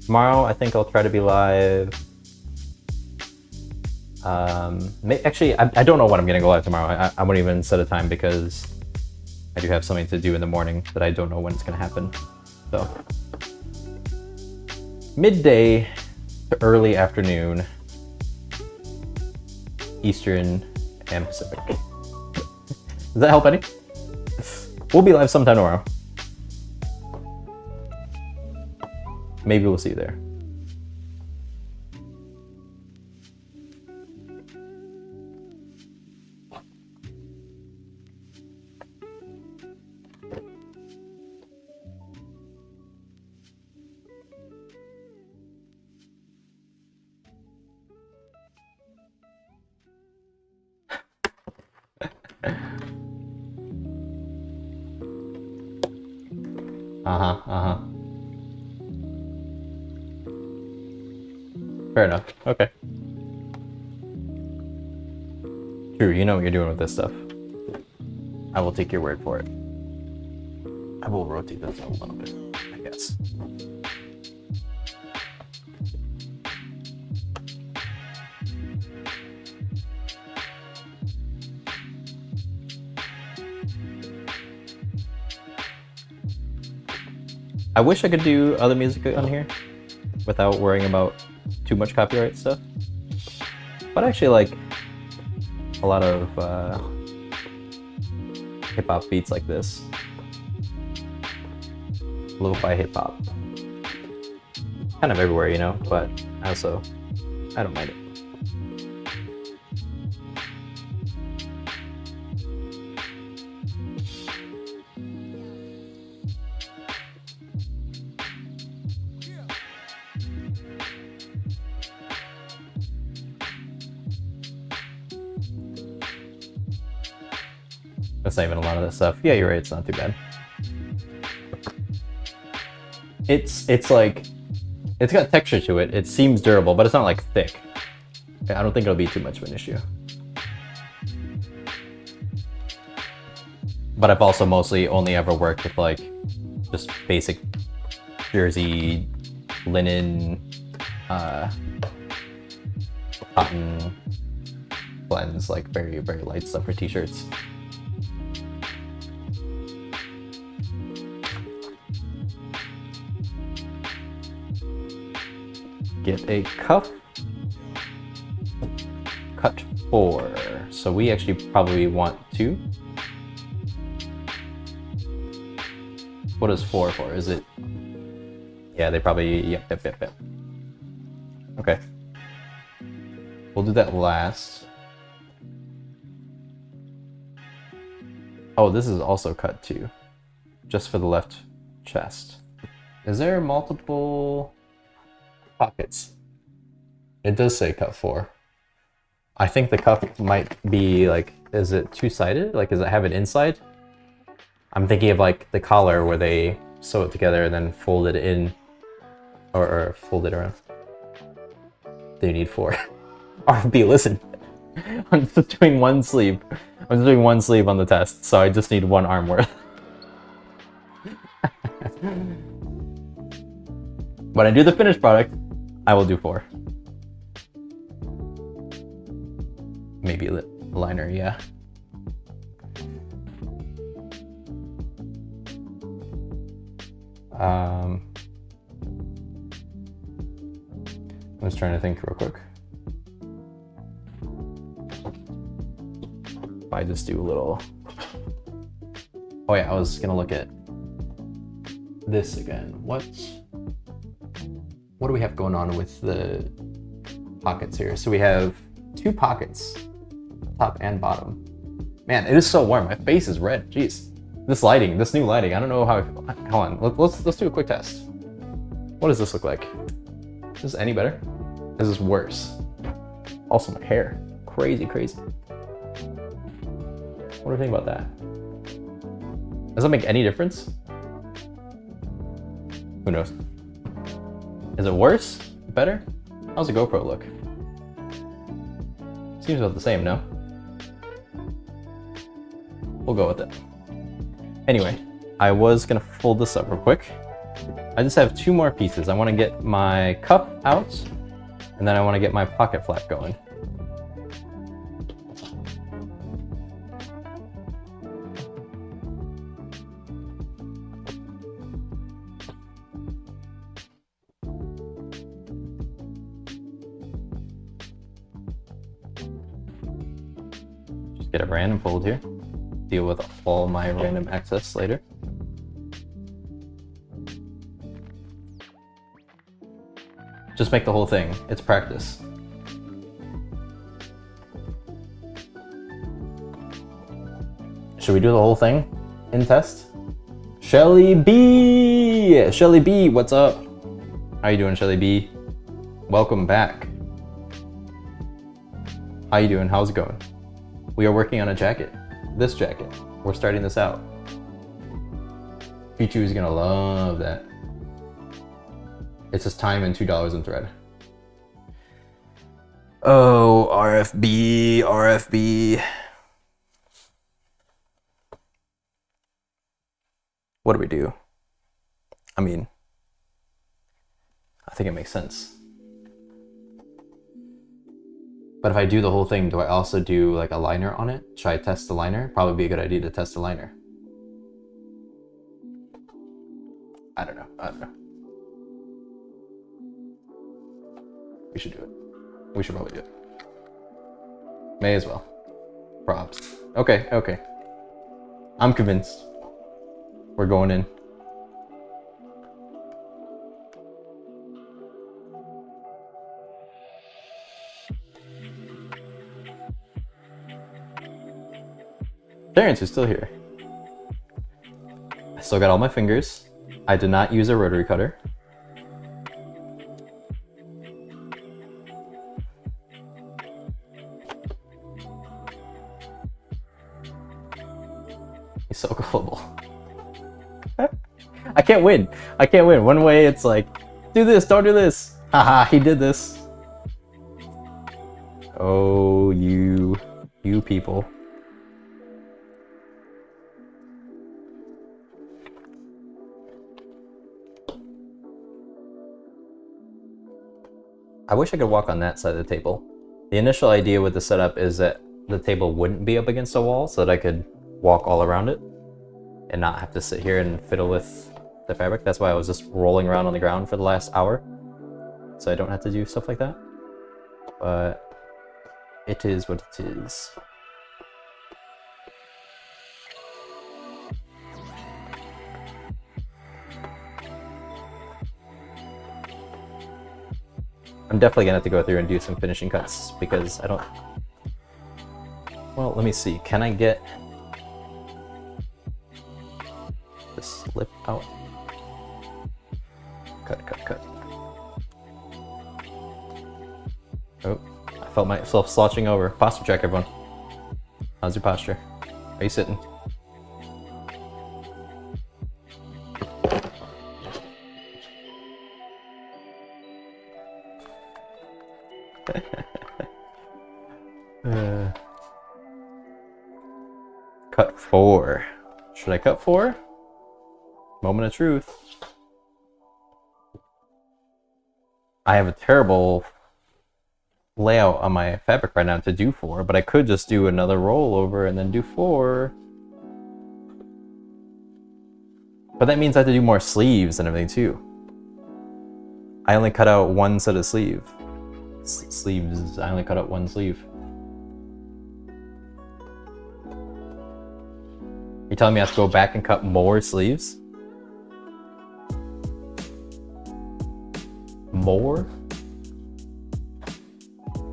Tomorrow, I think I'll try to be live. Actually, I don't know when I'm gonna go live tomorrow. I won't even set a time because I do have something to do in the morning that I don't know when it's gonna happen. So, midday to early afternoon, Eastern and Pacific. Does that help any? We'll be live sometime tomorrow. Maybe we'll see you there. Fair enough. Okay. True, you know what you're doing with this stuff. I will take your word for it. I will rotate this a little bit, I guess. I wish I could do other music on here without worrying about too much copyright stuff, but I actually like a lot of hip-hop beats like this. Lo-fi hip-hop. Kind of everywhere, you know, but I don't mind it. That's not even a lot of this stuff. Yeah, you're right, it's not too bad. It's like, it's got texture to it. It seems durable, but it's not like thick. I don't think it'll be too much of an issue. But I've also mostly only ever worked with like just basic jersey, linen, cotton blends, like very, very light stuff for t-shirts. Get a cuff, cut 4. So we actually probably want 2. What is 4 for? Is it? Yeah, they probably, yep. Okay. We'll do that last. Oh, this is also cut too, just for the left chest. Is there multiple pockets? It does say cut 4. I think the cuff might be like, is it two-sided? Like, does it have an inside? I'm thinking of like the collar where they sew it together and then fold it in, or fold it around. They need 4. RFB, listen. I'm just doing one sleeve. I'm just doing one sleeve on the test, so I just need 1 arm worth. When I do the finished product, I will do 4. Maybe a liner, yeah. I'm just trying to think real quick. I just do a little. Oh yeah, I was gonna look at this again. What do we have going on with the pockets here? So we have 2 pockets, top and bottom. Man, it is so warm. My face is red. Jeez, this lighting, this new lighting. I don't know how. Hold on. Let's do a quick test. What does this look like? Is this any better? Is this worse? Also, my hair. Crazy, crazy. What do you think about that? Does that make any difference? Who knows? Is it worse? Better? How's the GoPro look? Seems about the same, no? We'll go with it. Anyway, I was gonna fold this up real quick. I just have 2 more pieces. I wanna get my cup out, and then I wanna get my pocket flap going. Get a random fold here. Deal with all my random access later. Just make the whole thing. It's practice. Should we do the whole thing in test? Shelly B! Shelly B, what's up? How you doing, Shelly B? Welcome back. How you doing? How's it going? We are working on a jacket. This jacket. We're starting this out. Pichu is gonna love that. It's just time and $2 in thread. Oh, RFB, RFB. What do we do? I mean, I think it makes sense. But if I do the whole thing, do I also do like a liner on it? Should I test the liner? Probably be a good idea to test the liner. I don't know. We should do it. We should probably do it. May as well. Props. Okay. I'm convinced. We're going in. Terrence is still here. I still got all my fingers. I did not use a rotary cutter. He's so gullible. I can't win. One way it's like, do this, don't do this. Haha, he did this. Oh, you people. I wish I could walk on that side of the table. The initial idea with the setup is that the table wouldn't be up against a wall so that I could walk all around it and not have to sit here and fiddle with the fabric. That's why I was just rolling around on the ground for the last hour, so I don't have to do stuff like that. But it is what it is. I'm definitely gonna have to go through and do some finishing cuts because I don't... Well, let me see. Can I get... Oh. Cut, cut, cut. Oh, I felt myself slouching over. Posture check, everyone. How's your posture? Are you sitting? Cut 4. Should I cut 4? Moment of truth. I have a terrible layout on my fabric right now to do 4, but I could just do another roll over and then do 4. But that means I have to do more sleeves and everything too. I only cut out one set of sleeves. I only cut out one sleeve. You're telling me I have to go back and cut more sleeves? More?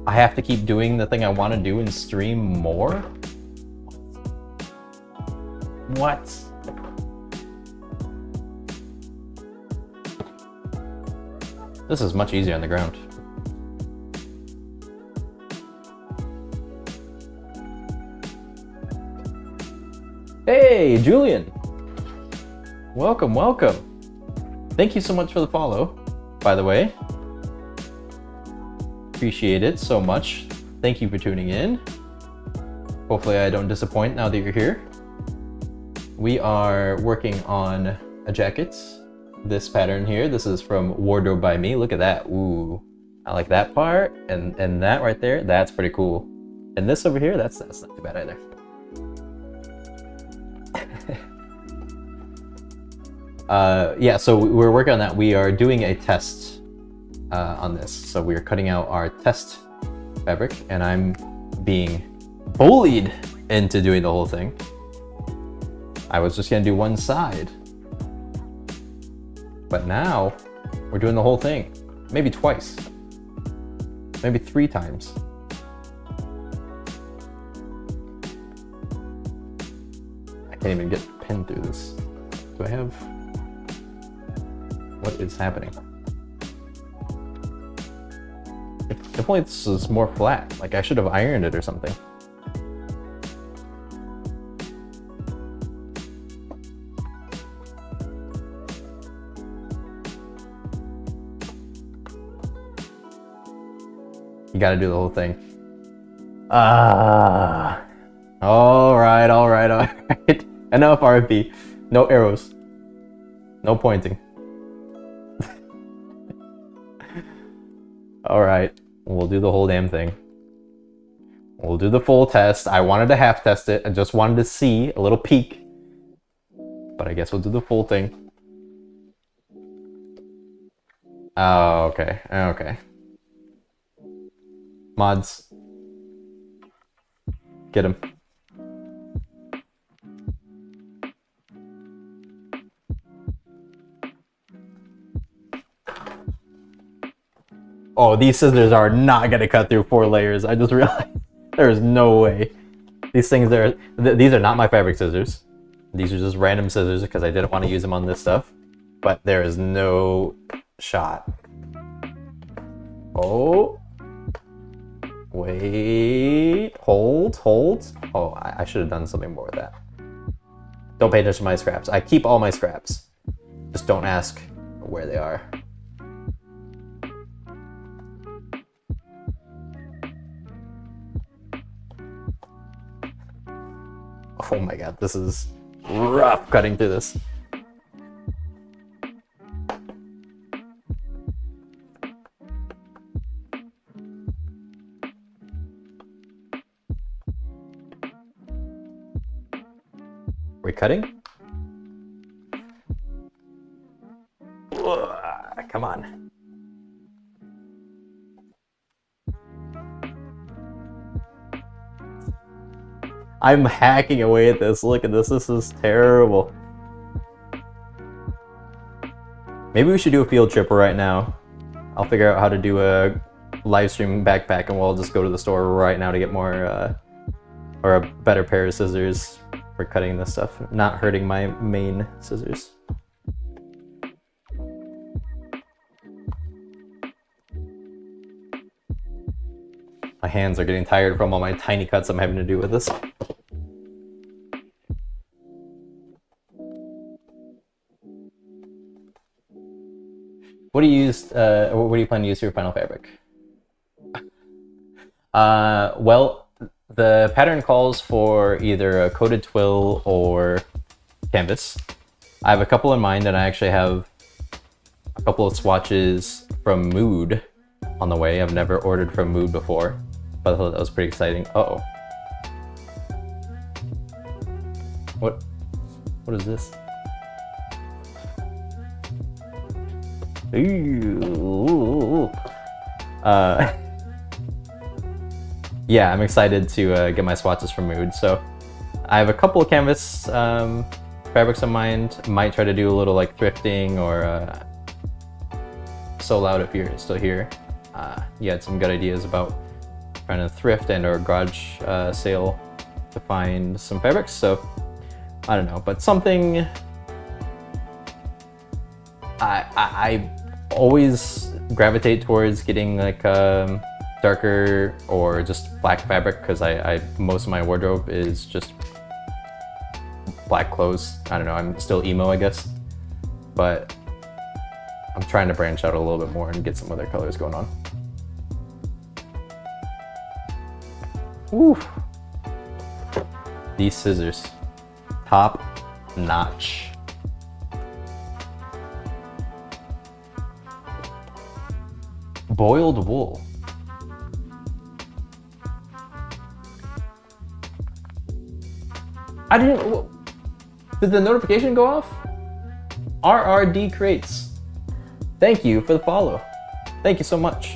I have to keep doing the thing I want to do and stream more? What? This is much easier on the ground. Hey, Julian! Welcome, welcome! Thank you so much for the follow, by the way. Appreciate it so much. Thank you for tuning in. Hopefully I don't disappoint now that you're here. We are working on a jacket. This pattern here, this is from Wardrobe by Me. Look at that, ooh. I like that part, and that right there, that's pretty cool. And this over here, that's not too bad either. Yeah, so we're working on that. We are doing a test on this. So we're cutting out our test fabric, and I'm being bullied into doing the whole thing. I was just gonna do one side, but now we're doing the whole thing. Maybe twice, maybe 3 times. I can't even get pinned through this. Do I have... What is happening? If only this was more flat. Like I should have ironed it or something. You gotta do the whole thing. All right. Enough RFP. No arrows. No pointing. All right, we'll do the whole damn thing. We'll do the full test. I wanted to half test it. I just wanted to see a little peek. But I guess we'll do the full thing. Oh, okay, okay. Mods. Get him. Oh, these scissors are not gonna cut through 4 layers. I just realized there's no way. These things are, these are not my fabric scissors. These are just random scissors because I didn't want to use them on this stuff. But there is no shot. Oh. Wait, hold. Oh, I should have done something more with that. Don't pay attention to my scraps. I keep all my scraps. Just don't ask where they are. Oh my god, this is rough cutting through this. We're cutting? Ugh, come on. I'm hacking away at this. Look at this. This is terrible. Maybe we should do a field trip right now. I'll figure out how to do a live stream backpack and we'll just go to the store right now to get more or a better pair of scissors for cutting this stuff, not hurting my main scissors. My hands are getting tired from all my tiny cuts I'm having to do with this. What do you use? What do you plan to use for your final fabric? Well, the pattern calls for either a coated twill or canvas. I have a couple in mind, and I actually have a couple of swatches from Mood on the way. I've never ordered from Mood before, but I thought that was pretty exciting. Uh-oh. What is this? Ooh. Yeah, I'm excited to get my swatches from Mood. So I have a couple of canvas fabrics in mind. Might try to do a little like thrifting or So Loud if you're still here. You had some good ideas about trying to thrift and or garage sale to find some fabrics. So I don't know, but something I always gravitate towards getting like darker or just black fabric, because I most of my wardrobe is just black clothes. I don't know, I'm still emo, I guess, but I'm trying to branch out a little bit more and get some other colors going on. Woo! These scissors, top notch. Boiled wool. I didn't. Did the notification go off? RRD Crates. Thank you for the follow. Thank you so much.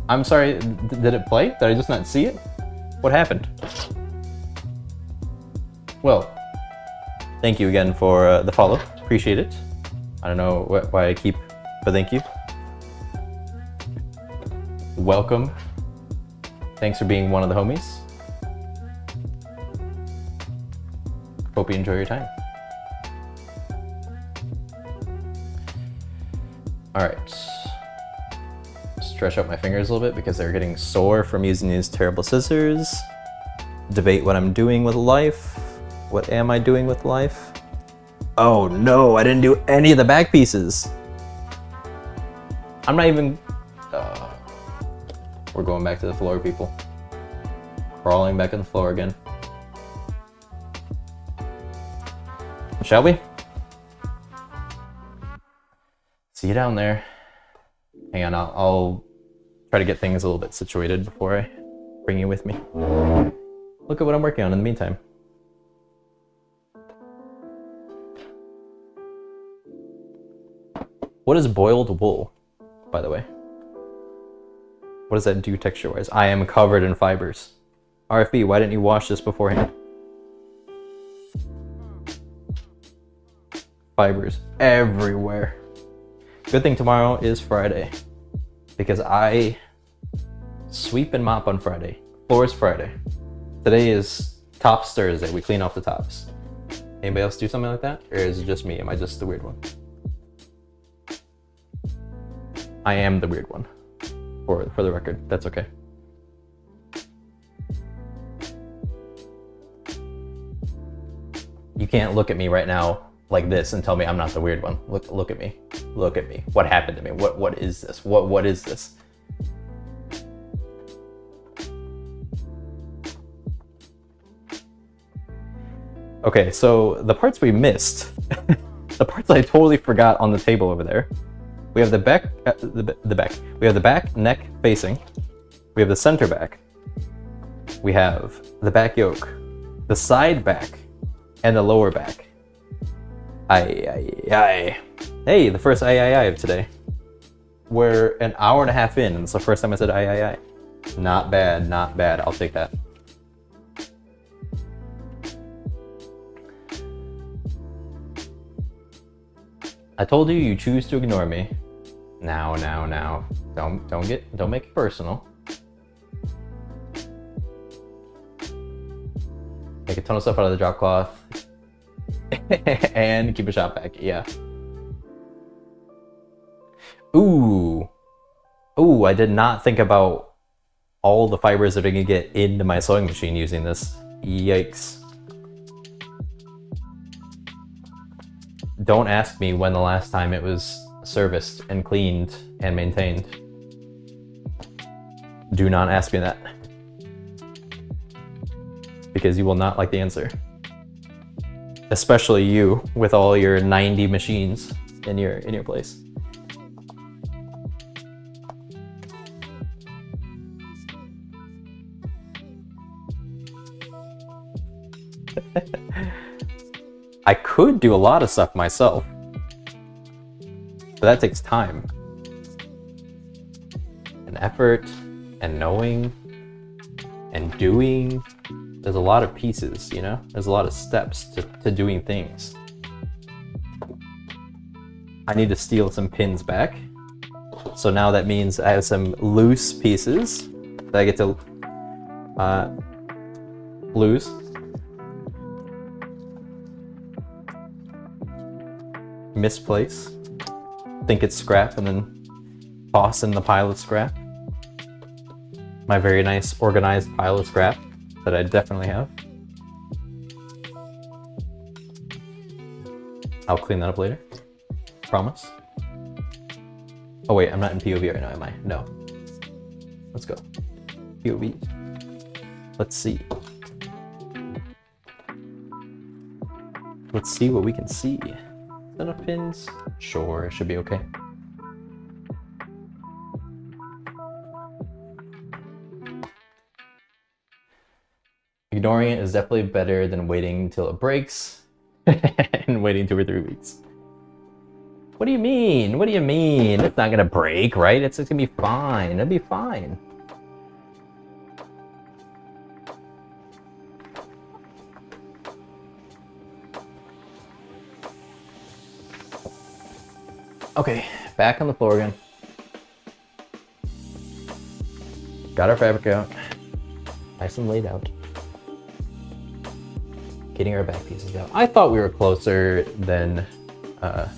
I'm sorry, did it play? Did I just not see it? What happened? Well, thank you again for the follow. Appreciate it. I don't know why I keep, but thank you. Welcome. Thanks for being one of the homies. Hope you enjoy your time. All right. Stretch out my fingers a little bit because they're getting sore from using these terrible scissors. Debate what I'm doing with life. What am I doing with life? Oh no, I didn't do any of the back pieces. I'm not even... we're going back to the floor, people. Crawling back on the floor again. Shall we? See you down there. Hang on, I'll try to get things a little bit situated before I bring you with me. Look at what I'm working on in the meantime. What is boiled wool, by the way? What does that do texture-wise? I am covered in fibers. RFB, why didn't you wash this beforehand? Fibers everywhere. Good thing tomorrow is Friday, because I sweep and mop on Friday. Floors Friday. Today is Tops Thursday. We clean off the tops. Anybody else do something like that? Or is it just me? Am I just the weird one? I am the weird one. For the record, that's okay. You can't look at me right now like this and tell me I'm not the weird one. Look at me. Look at me. What happened to me? What is this? What is this? Okay, so the parts we missed, the parts I totally forgot on the table over there. We have the back, the back. We have the back neck facing. We have the center back. We have the back yoke, the side back, and the lower back. Aye. Hey, the first aye of today. We're an hour and a half in, and it's the first time I said aye. Not bad, not bad. I'll take that. I told you you choose to ignore me. Now. Don't make it personal. Make a ton of stuff out of the drop cloth. And keep a shop vac, yeah. Ooh. Oh, I did not think about all the fibers that are gonna get into my sewing machine using this. Yikes. Don't ask me when the last time it was serviced and cleaned and maintained. Do not ask me that. Because you will not like the answer. Especially you with all your 90 machines in your place. I could do a lot of stuff myself, but that takes time and effort and knowing and doing. There's a lot of pieces, you know? There's a lot of steps to doing things. I need to steal some pins back. So now that means I have some loose pieces that I get to lose. Misplace. Think it's scrap and then toss in the pile of scrap. My very nice organized pile of scrap that I definitely have. I'll clean that up later. Promise. Oh wait, I'm not in POV right now, am I? No. Let's go. POV. Let's see. Let's see what we can see. Enough pins? Sure, should be okay. Ignoring it is definitely better than waiting until it breaks and waiting 2 or 3 weeks. What do you mean? What do you mean? It's not gonna break, right? It's gonna be fine. It'll be fine. Okay, back on the floor again. Got our fabric out. Nice and laid out. Getting our back pieces out. I thought we were closer than, or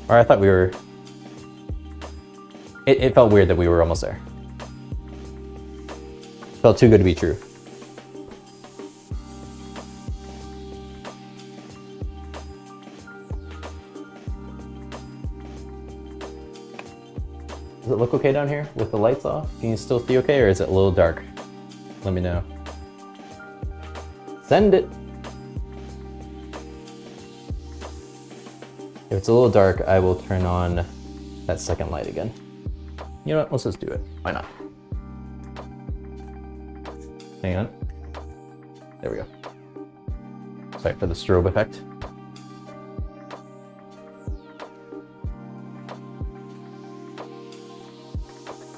I thought we were, it felt weird that we were almost there. Felt too good to be true. Does it look okay down here with the lights off? Can you still see okay, or is it a little dark? Let me know. Send it. If it's a little dark, I will turn on that second light again. You know what, let's just do it. Why not? Hang on. There we go. Sorry for the strobe effect.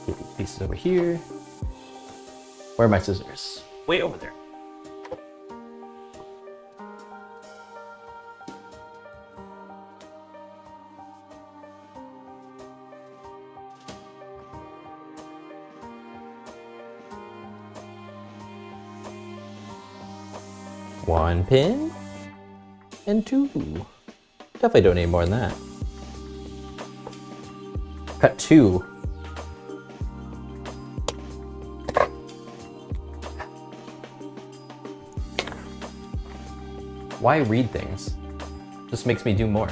Get these pieces over here. Where are my scissors? Way over there. One pin and 2. Definitely don't need more than that. Cut 2. Why read things? Just makes me do more.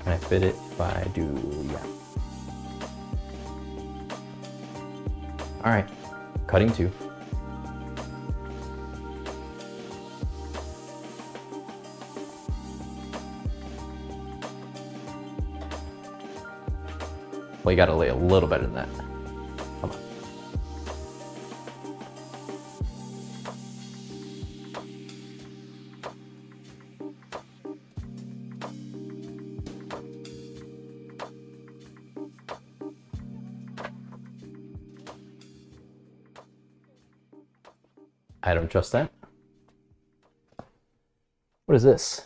Can I fit it if I do? Yeah. All right, cutting 2. Well, you gotta lay a little better than that. Come on. I don't trust that. What is this?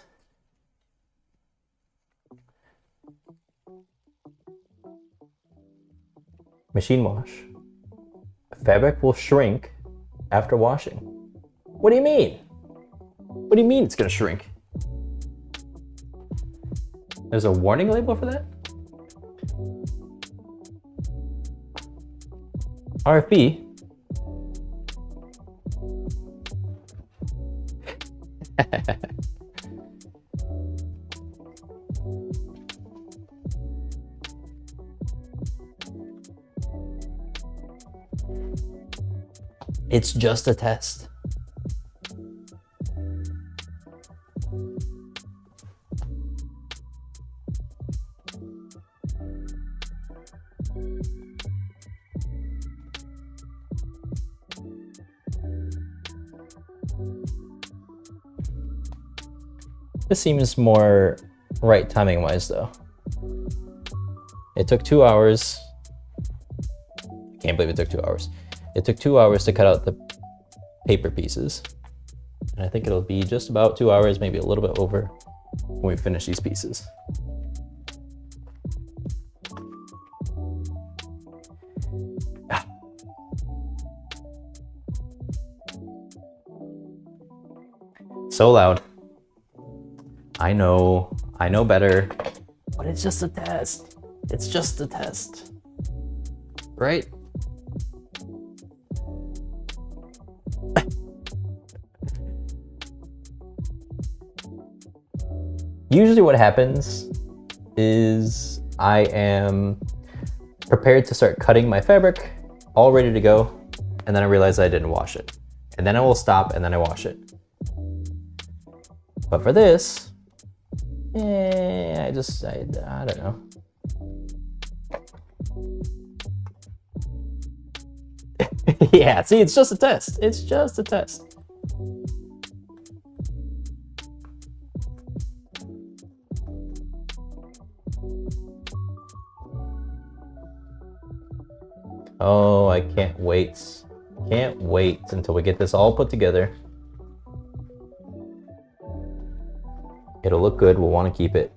Machine wash. Fabric will shrink after washing. What do you mean? What do you mean it's gonna shrink? There's a warning label for that? RFB. It's just a test. This seems more right timing wise though. It took 2 hours. Can't believe it took 2 hours. It took 2 hours to cut out the paper pieces. And I think it'll be just about 2 hours, maybe a little bit over, when we finish these pieces. Ah. So loud. I know better, but it's just a test. It's just a test, right? Usually what happens is I am prepared to start cutting my fabric, all ready to go, and then I realize I didn't wash it. And then I will stop and then I wash it. But for this, I don't know. Yeah, see, it's just a test. It's just a test. Oh, I can't wait. Can't wait until we get this all put together. It'll look good, we'll want to keep it.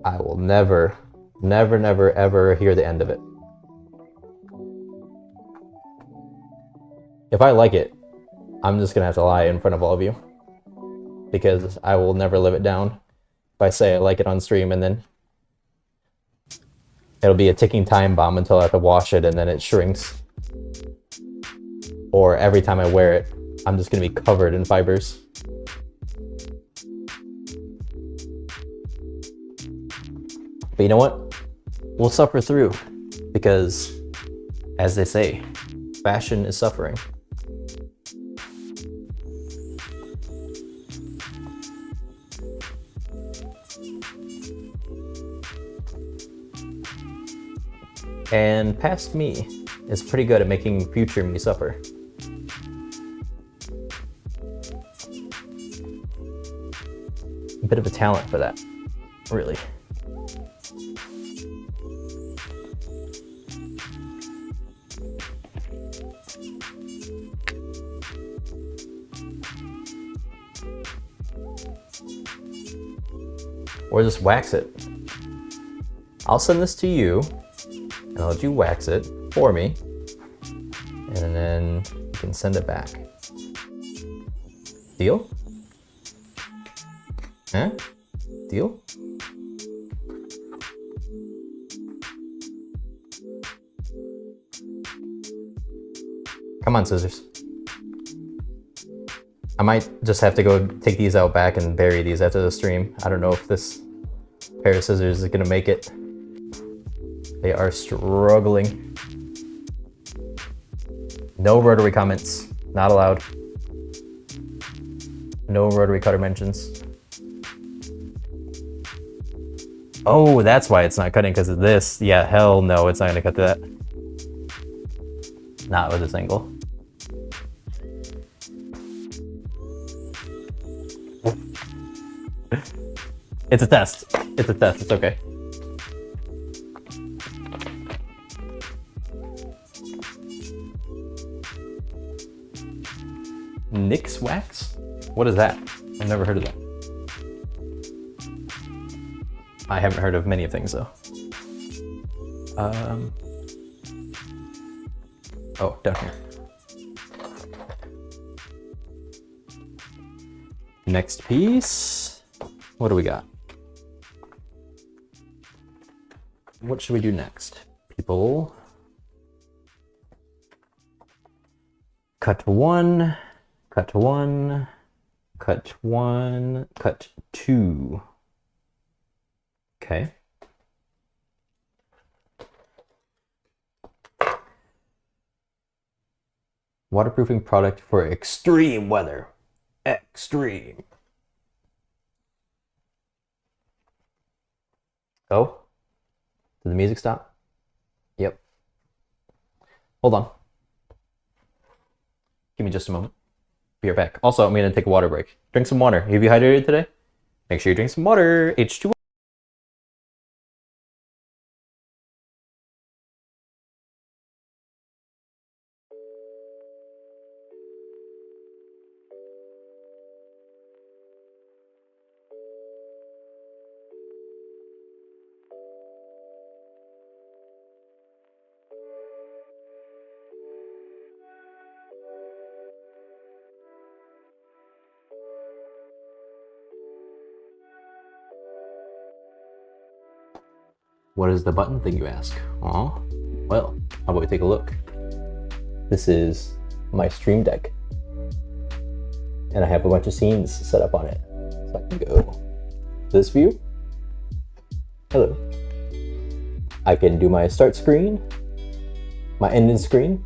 I will never, ever hear the end of it. If I like it, I'm just gonna have to lie in front of all of you. Because I will never live it down. If I say I like it on stream and then it'll be a ticking time bomb until I have to wash it and then it shrinks. Or every time I wear it, I'm just gonna be covered in fibers. But you know what? We'll suffer through because, as they say, fashion is suffering. And past me is pretty good at making future me suffer. A bit of a talent for that, really. Or just wax it. I'll send this to you, and I'll let you wax it for me, and then you can send it back. Deal? Huh? Deal? Come on, scissors. I might just have to go take these out back and bury these after the stream. I don't know if this pair of scissors is gonna make it. They are struggling. No rotary comments, not allowed. No rotary cutter mentions. Oh, that's why it's not cutting, because of this. Yeah, hell no, it's not gonna cut that. Not with this angle. It's a test. It's a test. It's okay. Nix wax? What is that? I've never heard of that. I haven't heard of many of things though. Oh, down here. Next piece. What do we got? what should we do next, people? Cut one, cut one, cut one, cut two. Okay. Waterproofing product for extreme weather. Extreme. Oh, did the music stop? Yep. Hold on. Give me just a moment. Be right back. Also, I'm going to take a water break. Drink some water. Have you hydrated today? Make sure you drink some water. H2O. What is the button thing, you ask? Aw, well, how about we take a look? This is my Stream Deck. And I have a bunch of scenes set up on it. So I can go to this view. Hello. I can do my start screen, my ending screen.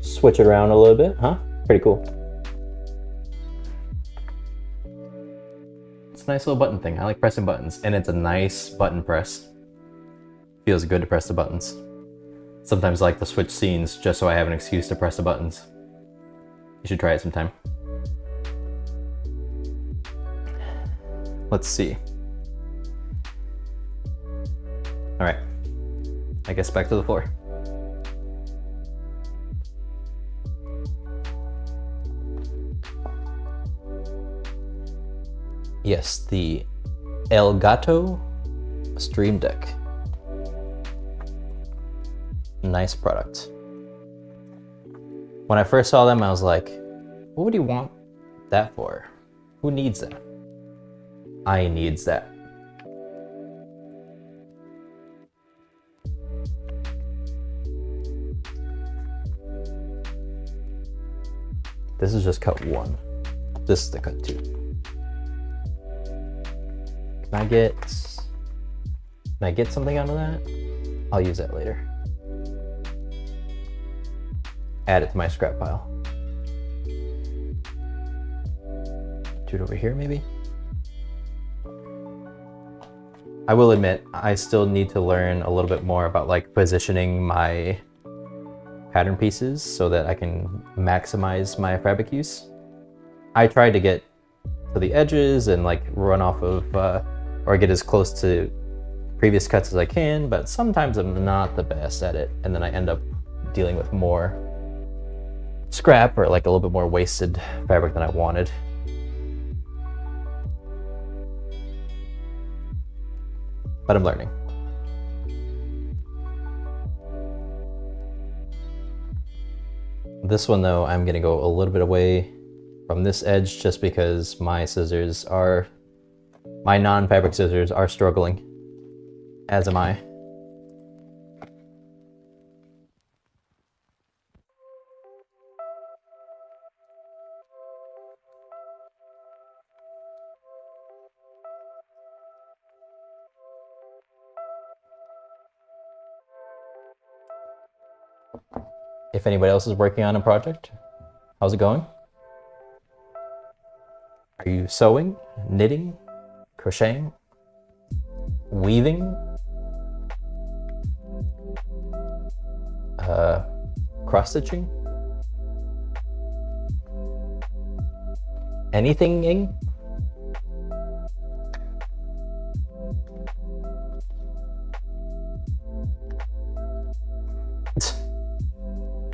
Switch it around a little bit, huh? Pretty cool. It's a nice little button thing. I like pressing buttons, and it's a nice button press. Feels good to press the buttons. Sometimes I like to switch scenes just so I have an excuse to press the buttons. You should try it sometime. Let's see. All right, I guess back to the floor. Yes, the Elgato Stream Deck. Nice product. When I first saw them, I was like, what would you want that for? Who needs that? I needs that. This is just cut one. This is the cut two. Can I get something out of that? I'll use that later. Add it to my scrap pile. Do it over here, maybe? I will admit, I still need to learn a little bit more about like positioning my pattern pieces so that I can maximize my fabric use. I try to get to the edges and like run off of, or get as close to previous cuts as I can, but sometimes I'm not the best at it, and then I end up dealing with more scrap or like a little bit more wasted fabric than I wanted. But I'm learning. This one though, I'm gonna go a little bit away from this edge just because my scissors are, my non-fabric scissors are struggling, as am I. If anybody else is working on a project, how's it going? Are you sewing, knitting, crocheting, weaving, cross-stitching? Anything-ing?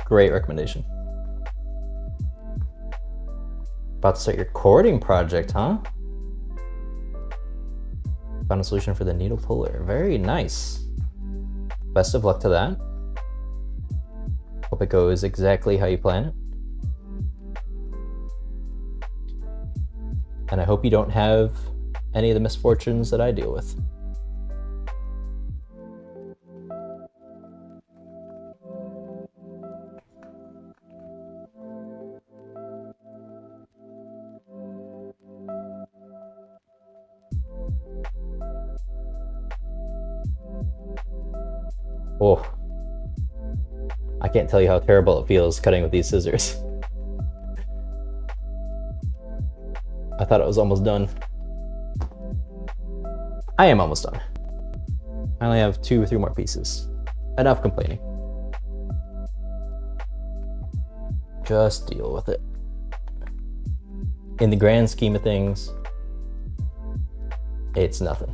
Great recommendation. About to start your cording project, huh? Found a solution for the needle puller. Very nice. Best of luck to that. Hope it goes exactly how you plan it. And I hope you don't have any of the misfortunes that I deal with. Oh, I can't tell you how terrible it feels cutting with these scissors. I thought it was almost done. I am almost done. I only have 2 or 3 more pieces. Enough complaining. Just deal with it. In the grand scheme of things, it's nothing.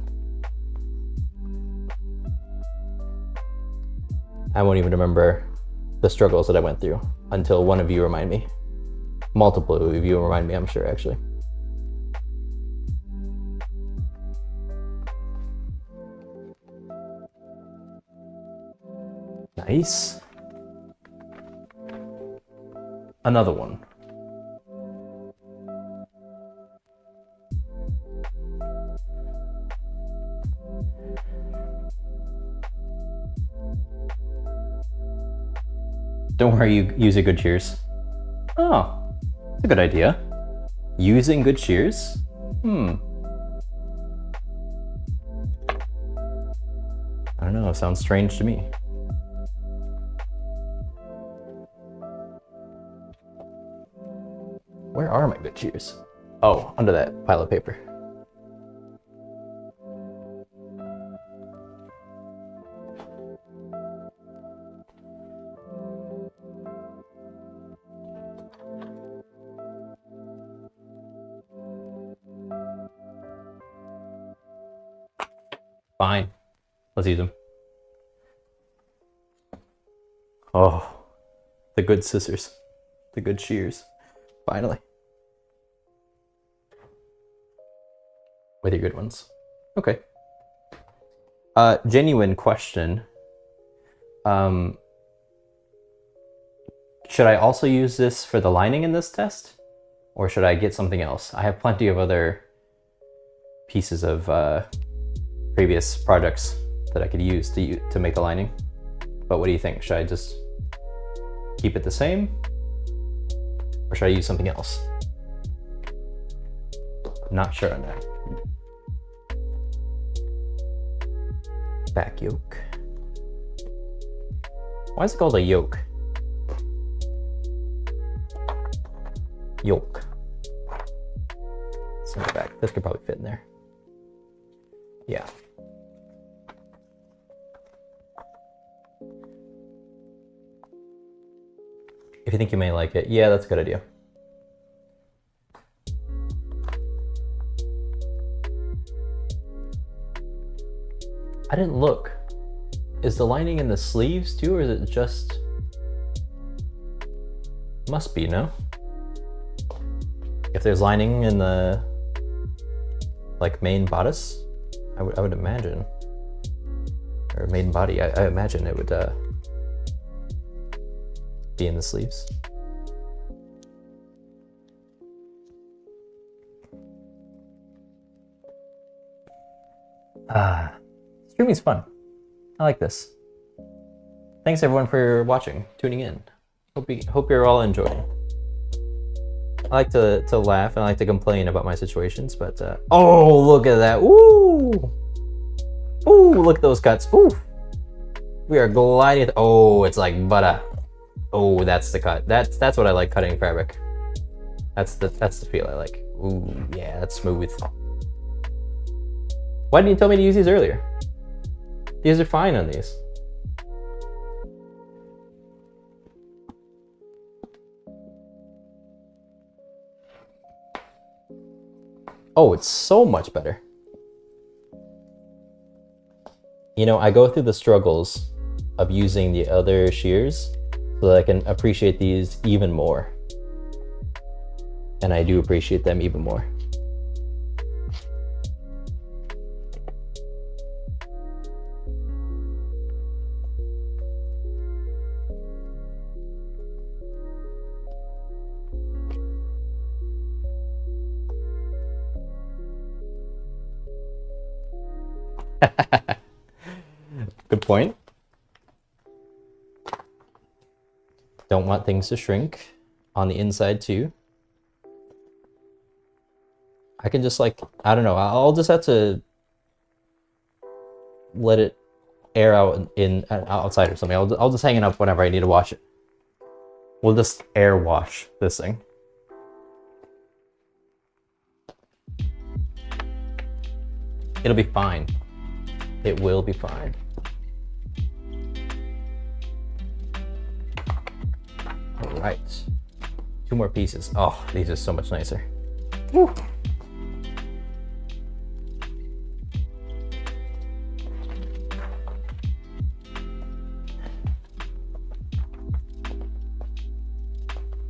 I won't even remember the struggles that I went through until one of you remind me. Multiple of you remind me, I'm sure, actually. Nice. Another one. Don't worry, you use your good shears. Oh, that's a good idea. Using good shears? I don't know, it sounds strange to me. Where are my good shears? Oh, under that pile of paper. Fine. Let's use them. Oh, the good scissors. The good shears. Finally. With your good ones. Okay. Genuine question. Should I also use this for the lining in this test? Or should I get something else? I have plenty of other pieces of previous projects that I could use to make the lining. But what do you think? Should I just keep it the same? Or should I use something else? Not sure on that. Back yoke. Why is it called a yoke? Yoke. Send it back. This could probably fit in there. Yeah. If you think you may like it, yeah, that's a good idea. I didn't look. Is the lining in the sleeves too, or is it just... Must be, no? If there's lining in the like main bodice, I would imagine, or main body, I imagine it would be in the sleeves. Streaming's fun. I like this. Thanks everyone for watching, tuning in. Hope you're all enjoying. I like to laugh and I like to complain about my situations, but oh, look at that! Ooh, ooh, look at those cuts! Ooh, we are gliding. Oh, it's like butter. Oh, that's the cut. That's what I like cutting fabric. That's the feel I like. Ooh, yeah, that's smooth. Why didn't you tell me to use these earlier? These are fine on these. Oh, it's so much better. You know, I go through the struggles of using the other shears so that I can appreciate these even more. And I do appreciate them even more. Good point. Don't want things to shrink on the inside too. I can just like, I don't know, I'll just have to let it air out outside or something. I'll just hang it up whenever I need to wash it. We'll just air wash this thing. It'll be fine. It will be fine. All right. 2 more pieces. Oh, these are so much nicer. Woo.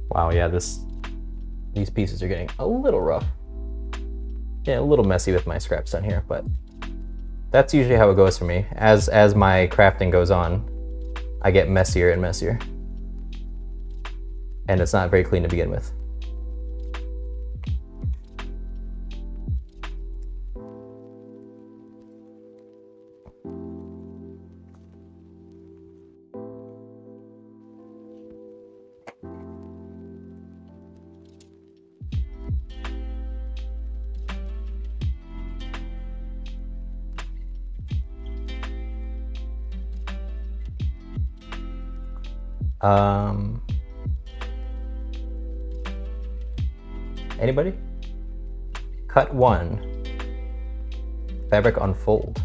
Wow, yeah, these pieces are getting a little rough. Yeah, a little messy with my scraps down here, but that's usually how it goes for me. As my crafting goes on, I get messier and messier. And it's not very clean to begin with. Anybody? Cut 1. Fabric unfold.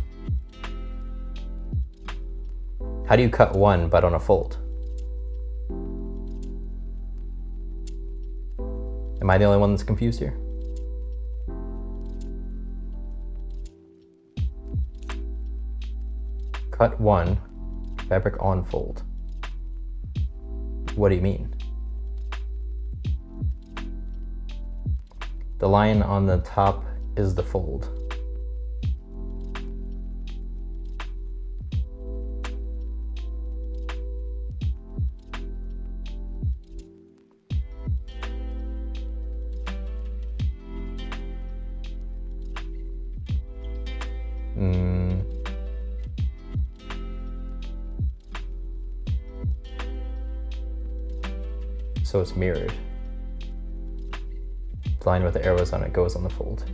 How do you cut 1 but on a fold? Am I the only one that's confused here? Cut 1, fabric on fold. What do you mean? The line on the top is the fold. So it's mirrored. The line with the arrows on it goes on the fold.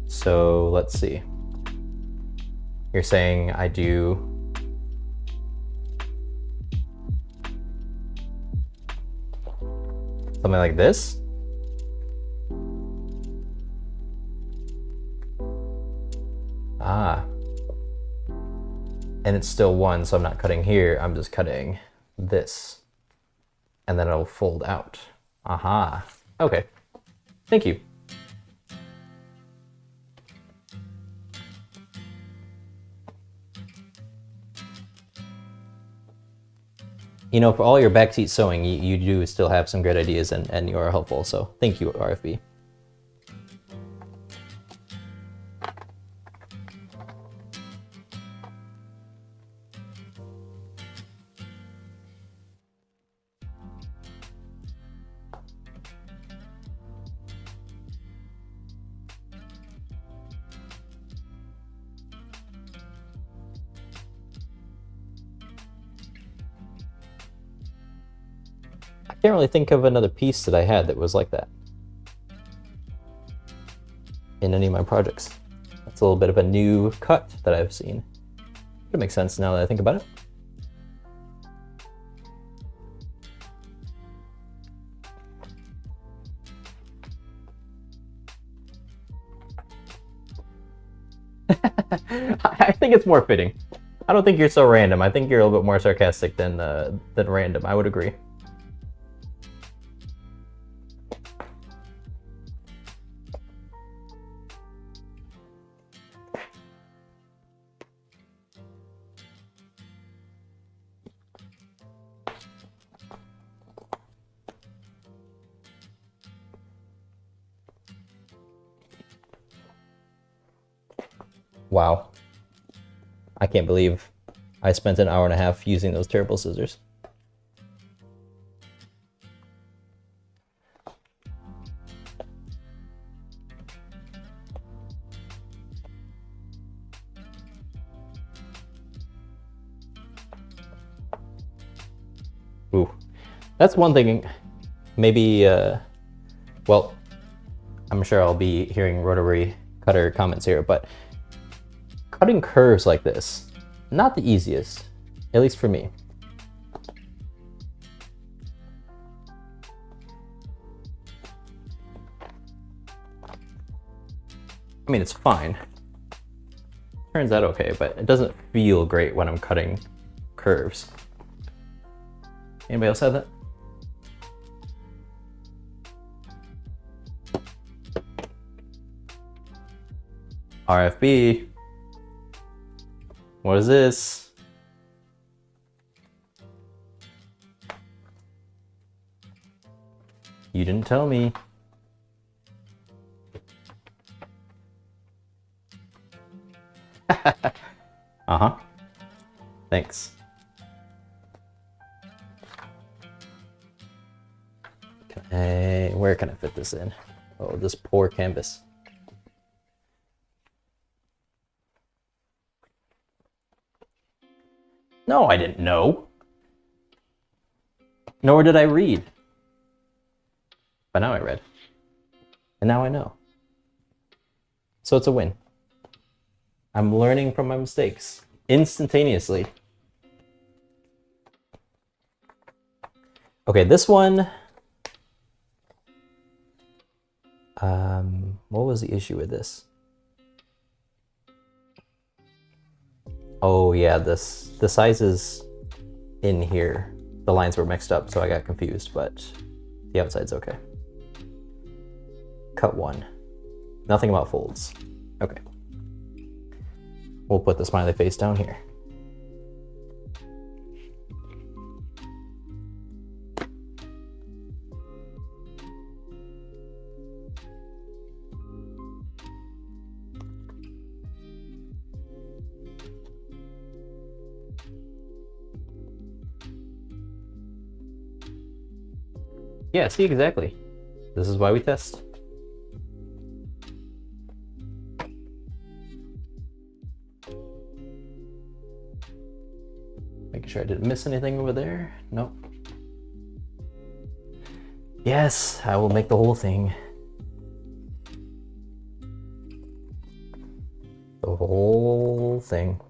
So let's see. You're saying I do something like this? Ah. And it's still 1, so I'm not cutting here, I'm just cutting this. And then it'll fold out. Aha. Okay. Thank you. You know, for all your backseat sewing, you do still have some great ideas and you are helpful, so thank you, RFB. I can't really think of another piece that I had that was like that in any of my projects. That's a little bit of a new cut that I've seen. It makes sense now that I think about it. I think it's more fitting. I don't think you're so random. I think you're a little bit more sarcastic than random. I would agree. Wow. I can't believe I spent an hour and a half using those terrible scissors. Ooh. That's one thing, maybe, well, I'm sure I'll be hearing rotary cutter comments here, but cutting curves like this, not the easiest, at least for me. I mean, it's fine. Turns out okay, but it doesn't feel great when I'm cutting curves. Anybody else have that? RFB. What is this? You didn't tell me. Uh-huh. Thanks. Where can I fit this in? Oh, this poor canvas. No, I didn't know. Nor did I read. But now I read. And now I know. So it's a win. I'm learning from my mistakes instantaneously. Okay, this one. What was the issue with this? Oh yeah, the sizes in here, the lines were mixed up, so I got confused, but the outside's okay. Cut one. Nothing about folds. Okay. We'll put the smiley face down here. Yeah, see, exactly. This is why we test. Making sure I didn't miss anything over there. Nope. Yes, I will make the whole thing. The whole thing.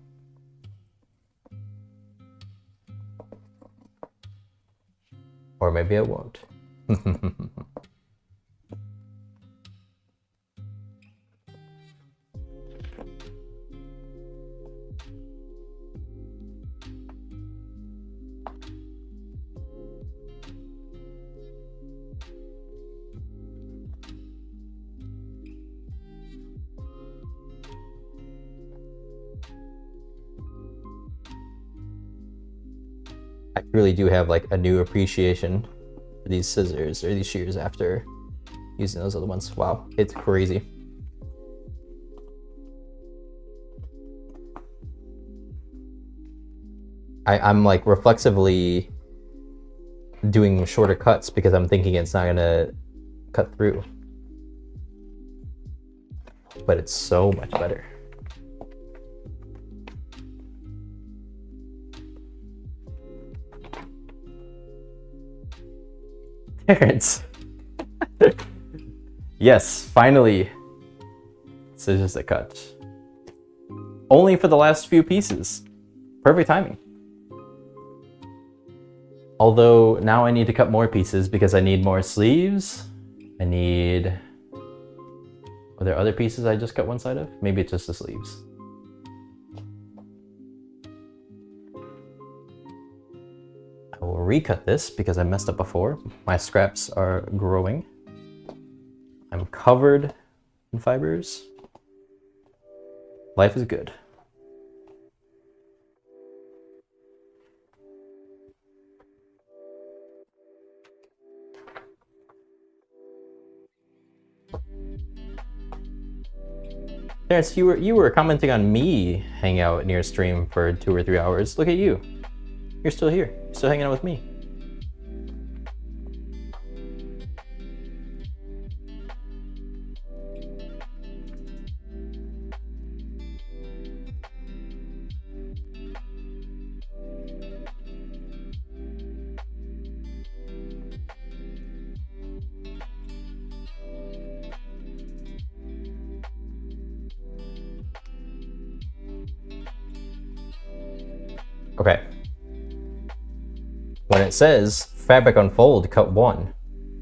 Or maybe I won't. I really do have like a new appreciation for these scissors or these shears after using those other ones. Wow, it's crazy. I'm like reflexively doing shorter cuts because I'm thinking it's not gonna cut through. But it's so much better. Terrence. Yes, finally. Scissors that cut. Only for the last few pieces. Perfect timing. Although now I need to cut more pieces because I need more sleeves. I need... Are there other pieces I just cut one side of? Maybe it's just the sleeves. I will recut this because I messed up before. My scraps are growing. I'm covered in fibers. Life is good. Terrence, you were commenting on me hanging out near stream for 2 or 3 hours. Look at you. You're still here. You're still hanging out with me. Okay. When it says fabric unfold, cut 1,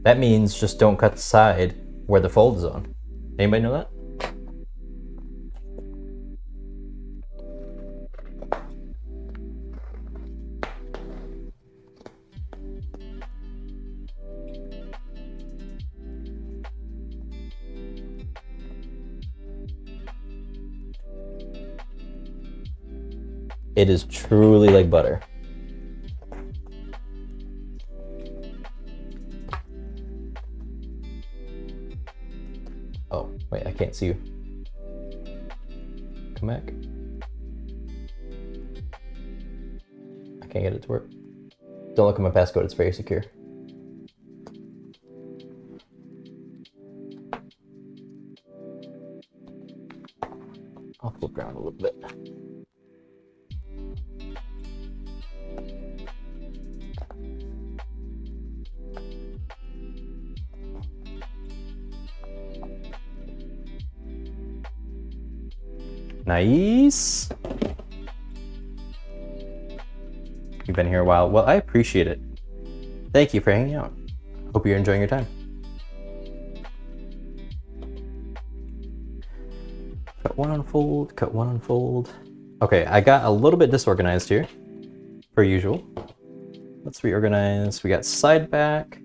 that means just don't cut the side where the fold is on. Anybody know that? It is truly like butter. Oh, wait, I can't see you. Come back. I can't get it to work. Don't look at my passcode, it's very secure. I'll flip around a little bit. Nice. You've been here a while. Well, I appreciate it. Thank you for hanging out. Hope you're enjoying your time. Cut 1 unfold, cut 1 unfold. Okay, I got a little bit disorganized here, per usual. Let's reorganize. We got side back.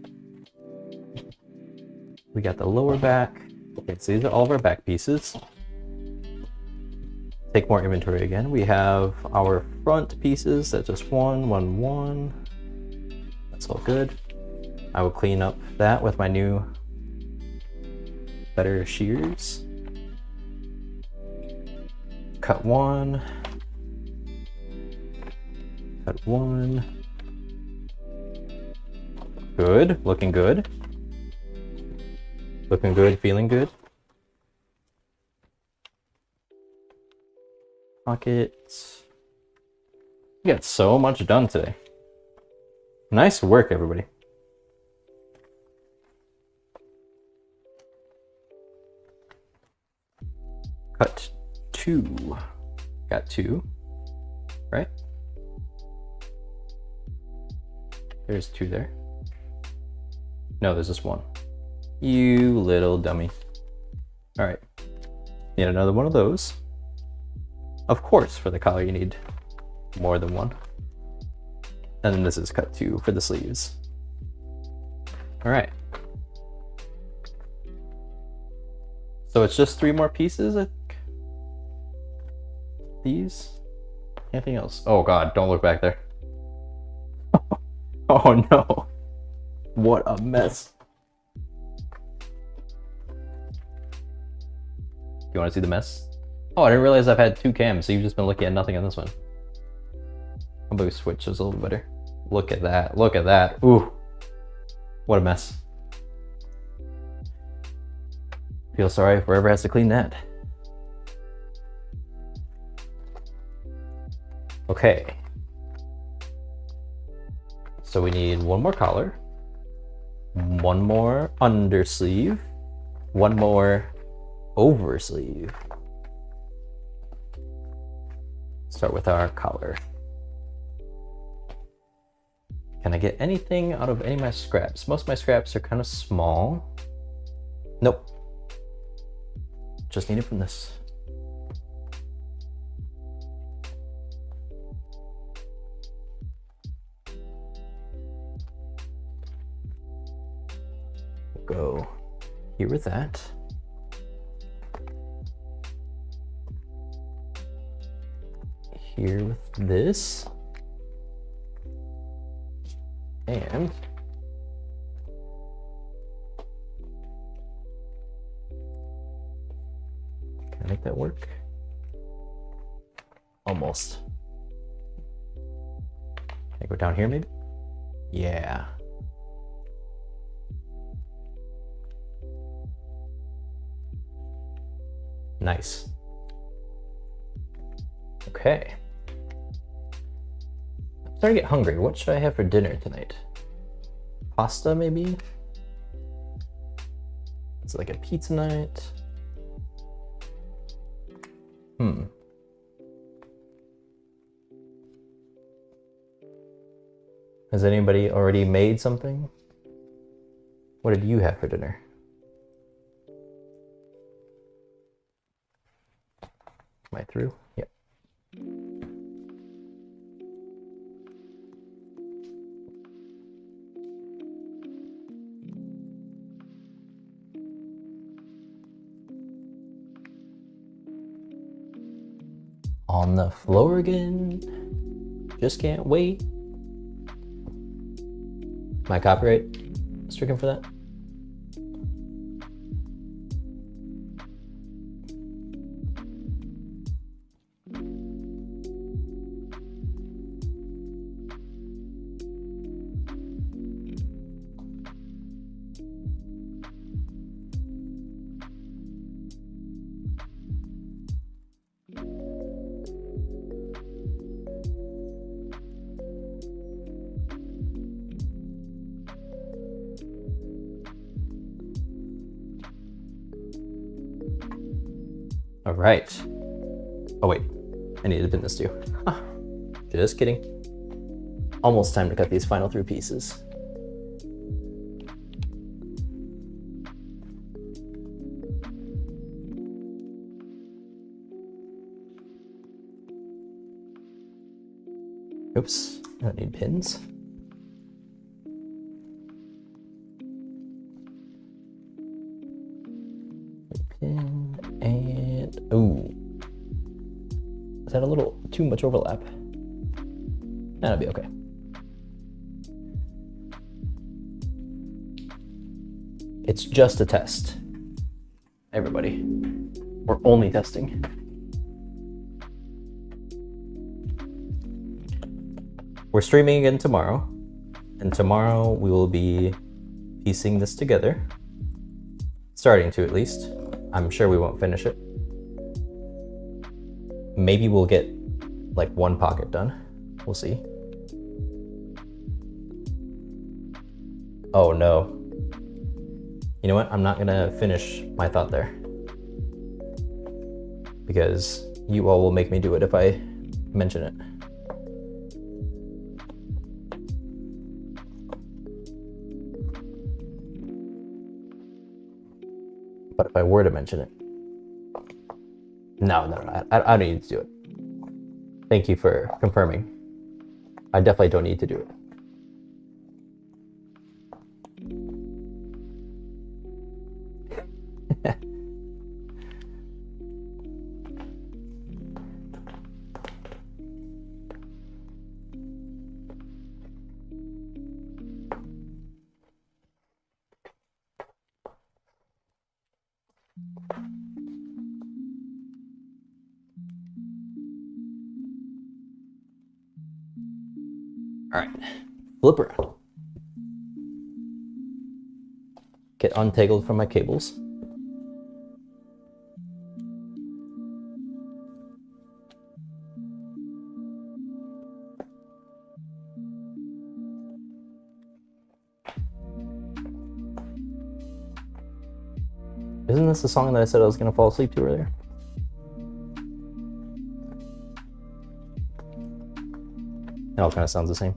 We got the lower back. Okay, so these are all of our back pieces. Take more inventory again. We have our front pieces. That's just 1, 1, 1. That's all good. I will clean up that with my new, better shears. Cut 1. Cut 1. Good. Looking good. Looking good. Feeling good. Pockets. We got so much done today. Nice work, everybody. Cut 2. Got 2, right? There's 2 there. No, there's just 1. You little dummy. All right. Need another one of those. Of course, for the collar you need more than 1. And then this is cut 2 for the sleeves. All right. So it's just 3 more pieces, I think. These? Anything else? Oh God, don't look back there. Oh no. What a mess. You want to see the mess? Oh, I didn't realize I've had 2 cams, so you've just been looking at nothing on this one. How about we switch those a little better? Look at that. Look at that. Ooh. What a mess. Feel sorry for whoever has to clean that. Okay. So we need 1 more collar, 1 more undersleeve, 1 more oversleeve. Start with our collar. Can I get anything out of any of my scraps? Most of my scraps are kind of small. Nope. Just need it from this. We'll go here with that. Here with this. And can I make that work? Almost. Can I go down here maybe? Yeah. Nice. Okay. I'm starting to get hungry. What should I have for dinner tonight? Pasta, maybe? Is it like a pizza night? Has anybody already made something? What did you have for dinner? Am I through? Yep. On the floor again. Just can't wait. My copyright stricken for that? All right. Oh wait, I need to pin this too. Just kidding. Almost time to cut these final 3 pieces. Oops, I don't need pins. Pin and, ooh. Is that a little too much overlap? That'll be okay. It's just a test, everybody. We're only testing. We're streaming again tomorrow, and tomorrow we will be piecing this together. Starting to, at least. I'm sure we won't finish it. Maybe we'll get like 1 pocket done. We'll see. Oh no. You know what? I'm not gonna finish my thought there, because you all will make me do it if I mention it. But if I were to mention it, no, I don't need to do it. Thank you for confirming. I definitely don't need to do it. All right, flip around. Get untangled from my cables. Isn't this the song that I said I was gonna fall asleep to earlier? It all kind of sounds the same.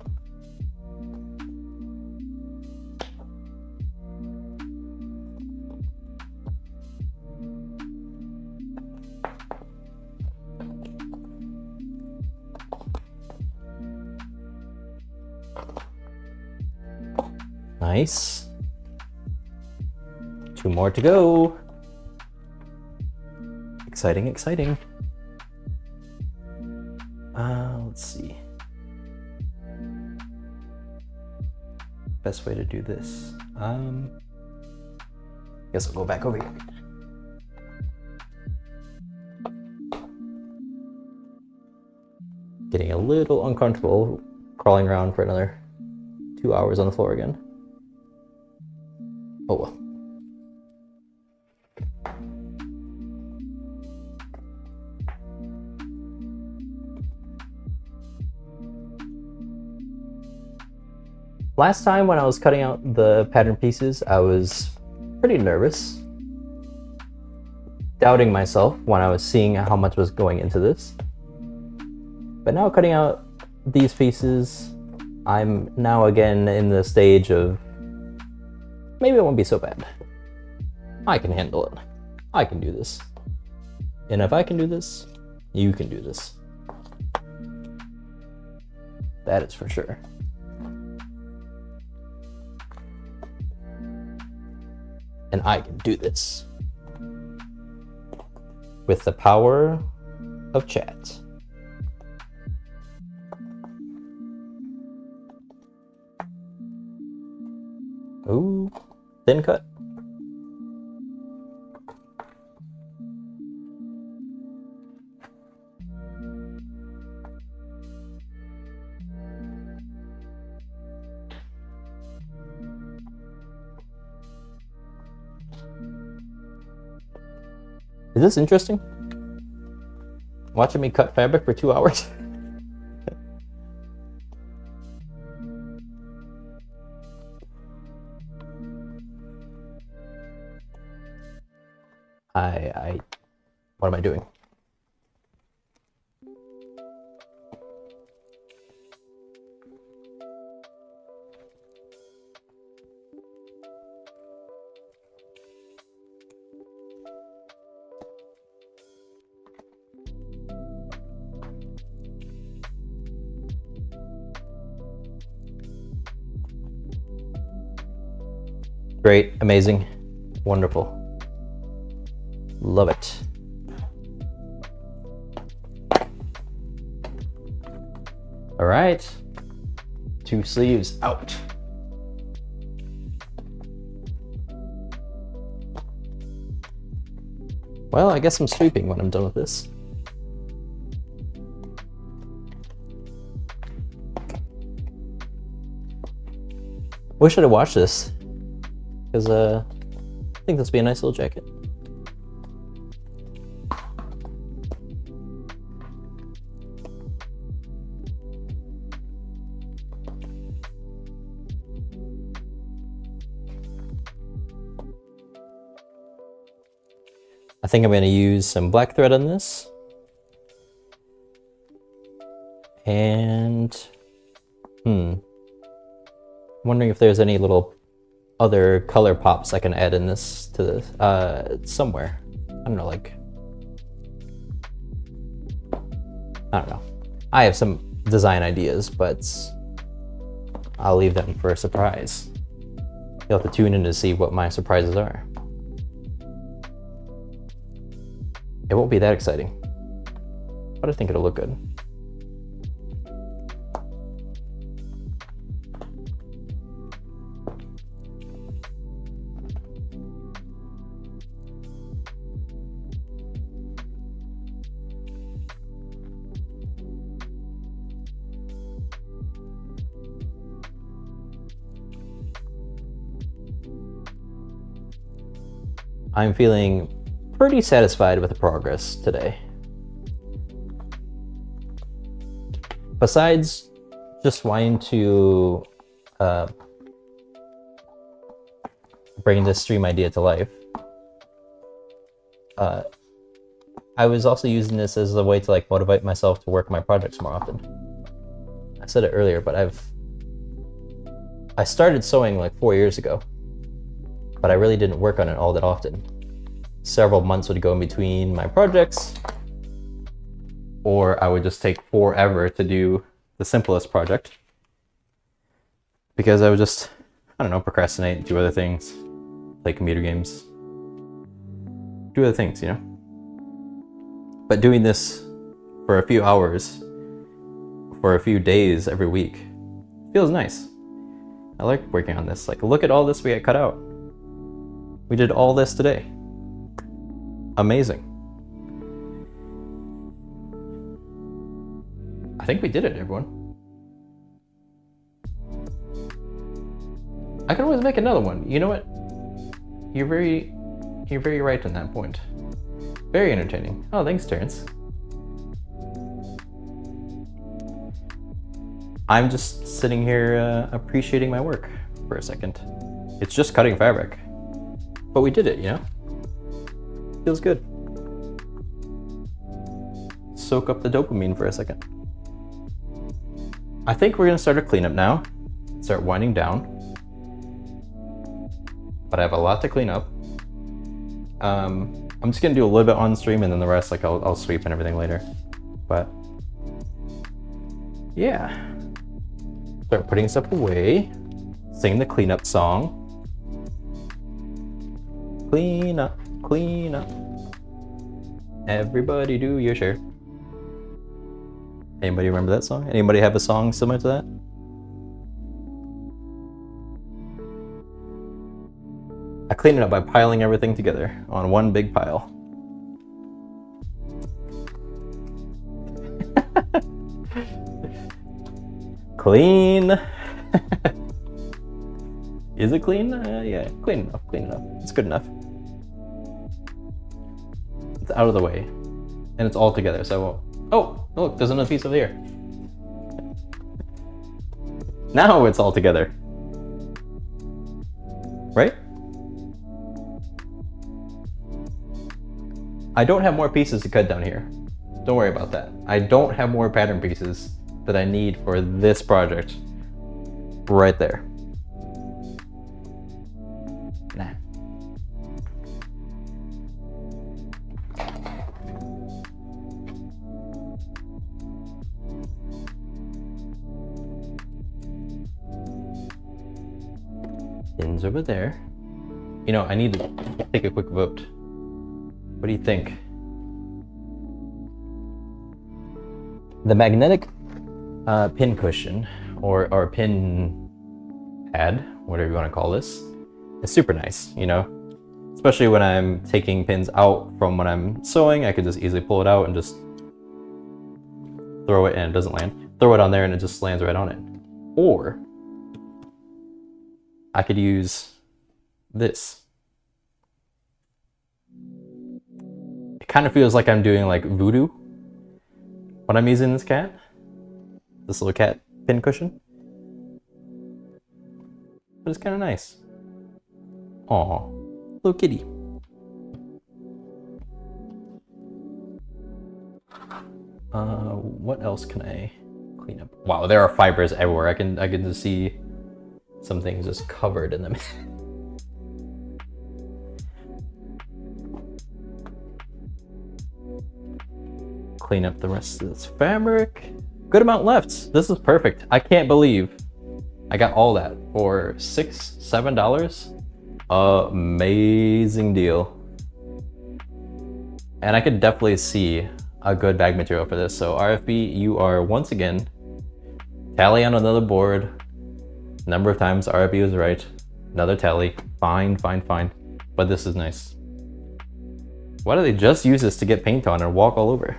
Nice. 2 more to go. Exciting, exciting. Let's see. Best way to do this. Guess I'll go back over here. Getting a little uncomfortable crawling around for another 2 hours on the floor again. Oh well. Last time when I was cutting out the pattern pieces, I was pretty nervous, doubting myself when I was seeing how much was going into this. But now cutting out these pieces, I'm now again in the stage of maybe it won't be so bad. I can handle it. I can do this. And if I can do this, you can do this. That is for sure. And I can do this. With the power of chat. Ooh, thin cut. Is this interesting? Watching me cut fabric for 2 hours? What am I doing? Great, amazing, wonderful. Love it. All right, 2 sleeves out. Well, I guess I'm sweeping when I'm done with this. Wish I'd have watched this, because I think this would be a nice little jacket. I think I'm going to use some black thread on this. And, I'm wondering if there's any little other color pops I can add in this to this, somewhere. I don't know, like, I don't know. I have some design ideas, but I'll leave them for a surprise. You'll have to tune in to see what my surprises are. It won't be that exciting, but I think it'll look good. I'm feeling pretty satisfied with the progress today. Besides just wanting to bring this stream idea to life, I was also using this as a way to like motivate myself to work on my projects more often. I said it earlier, but I started sewing like 4 years ago, but I really didn't work on it all that often. Several months would go in between my projects, or I would just take forever to do the simplest project because I would just, I don't know, procrastinate, do other things, play computer games, do other things, you know? But doing this for a few hours, for a few days every week, feels nice. I like working on this. Like, look at all this we got cut out. We did all this today. Amazing. I think we did it, everyone. I can always make another one. You know what? You're very right on that point. Very entertaining. Oh, thanks, Terrence. I'm just sitting here appreciating my work for a second. It's just cutting fabric. But we did it, you know? Feels good. Soak up the dopamine for a second. I think we're gonna start a cleanup now. Start winding down. But I have a lot to clean up. I'm just gonna do a little bit on stream, and then the rest, like I'll sweep and everything later. But yeah, start putting stuff away. Sing the cleanup song. Clean up, clean up. Everybody do your share. Anybody remember that song? Anybody have a song similar to that? I clean it up by piling everything together on one big pile. Clean. Is it clean? Yeah, clean enough, clean enough. It's good enough. It's out of the way. And it's all together, so... Oh, look, there's another piece over here. Now it's all together. Right? I don't have more pieces to cut down here. Don't worry about that. I don't have more pattern pieces that I need for this project. Right there. Nah. Pins over there. You know, I need to take a quick vote. What do you think? The magnetic pin cushion, or pin pad, whatever you want to call this, is super nice, you know? Especially when I'm taking pins out from when I'm sewing, I could just easily pull it out and just throw it and it doesn't land. Throw it on there and it just lands right on it. Or I could use this. It kind of feels like I'm doing like voodoo when I'm using this little cat pin cushion. But it's kind of nice. Aw, little kitty. What else can I clean up? Wow, there are fibers everywhere. I can just see some things just covered in them. Clean up the rest of this fabric. Good amount left. This is perfect. I can't believe I got all that for $6, $7. Amazing deal. And I could definitely see a good bag material for this. So RFB, you are once again tally on another board. Number of times RFB was right. Another tally. Fine, fine, fine. But this is nice. Why do they just use this to get paint on and walk all over?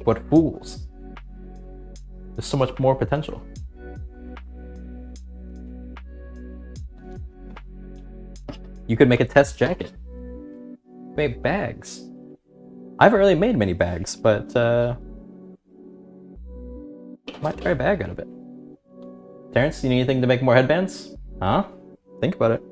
What fools. There's so much more potential. You could make a test jacket. Make bags. I haven't really made many bags, but might try a bag out of it. Terrence, you need anything to make more headbands? Huh? Think about it.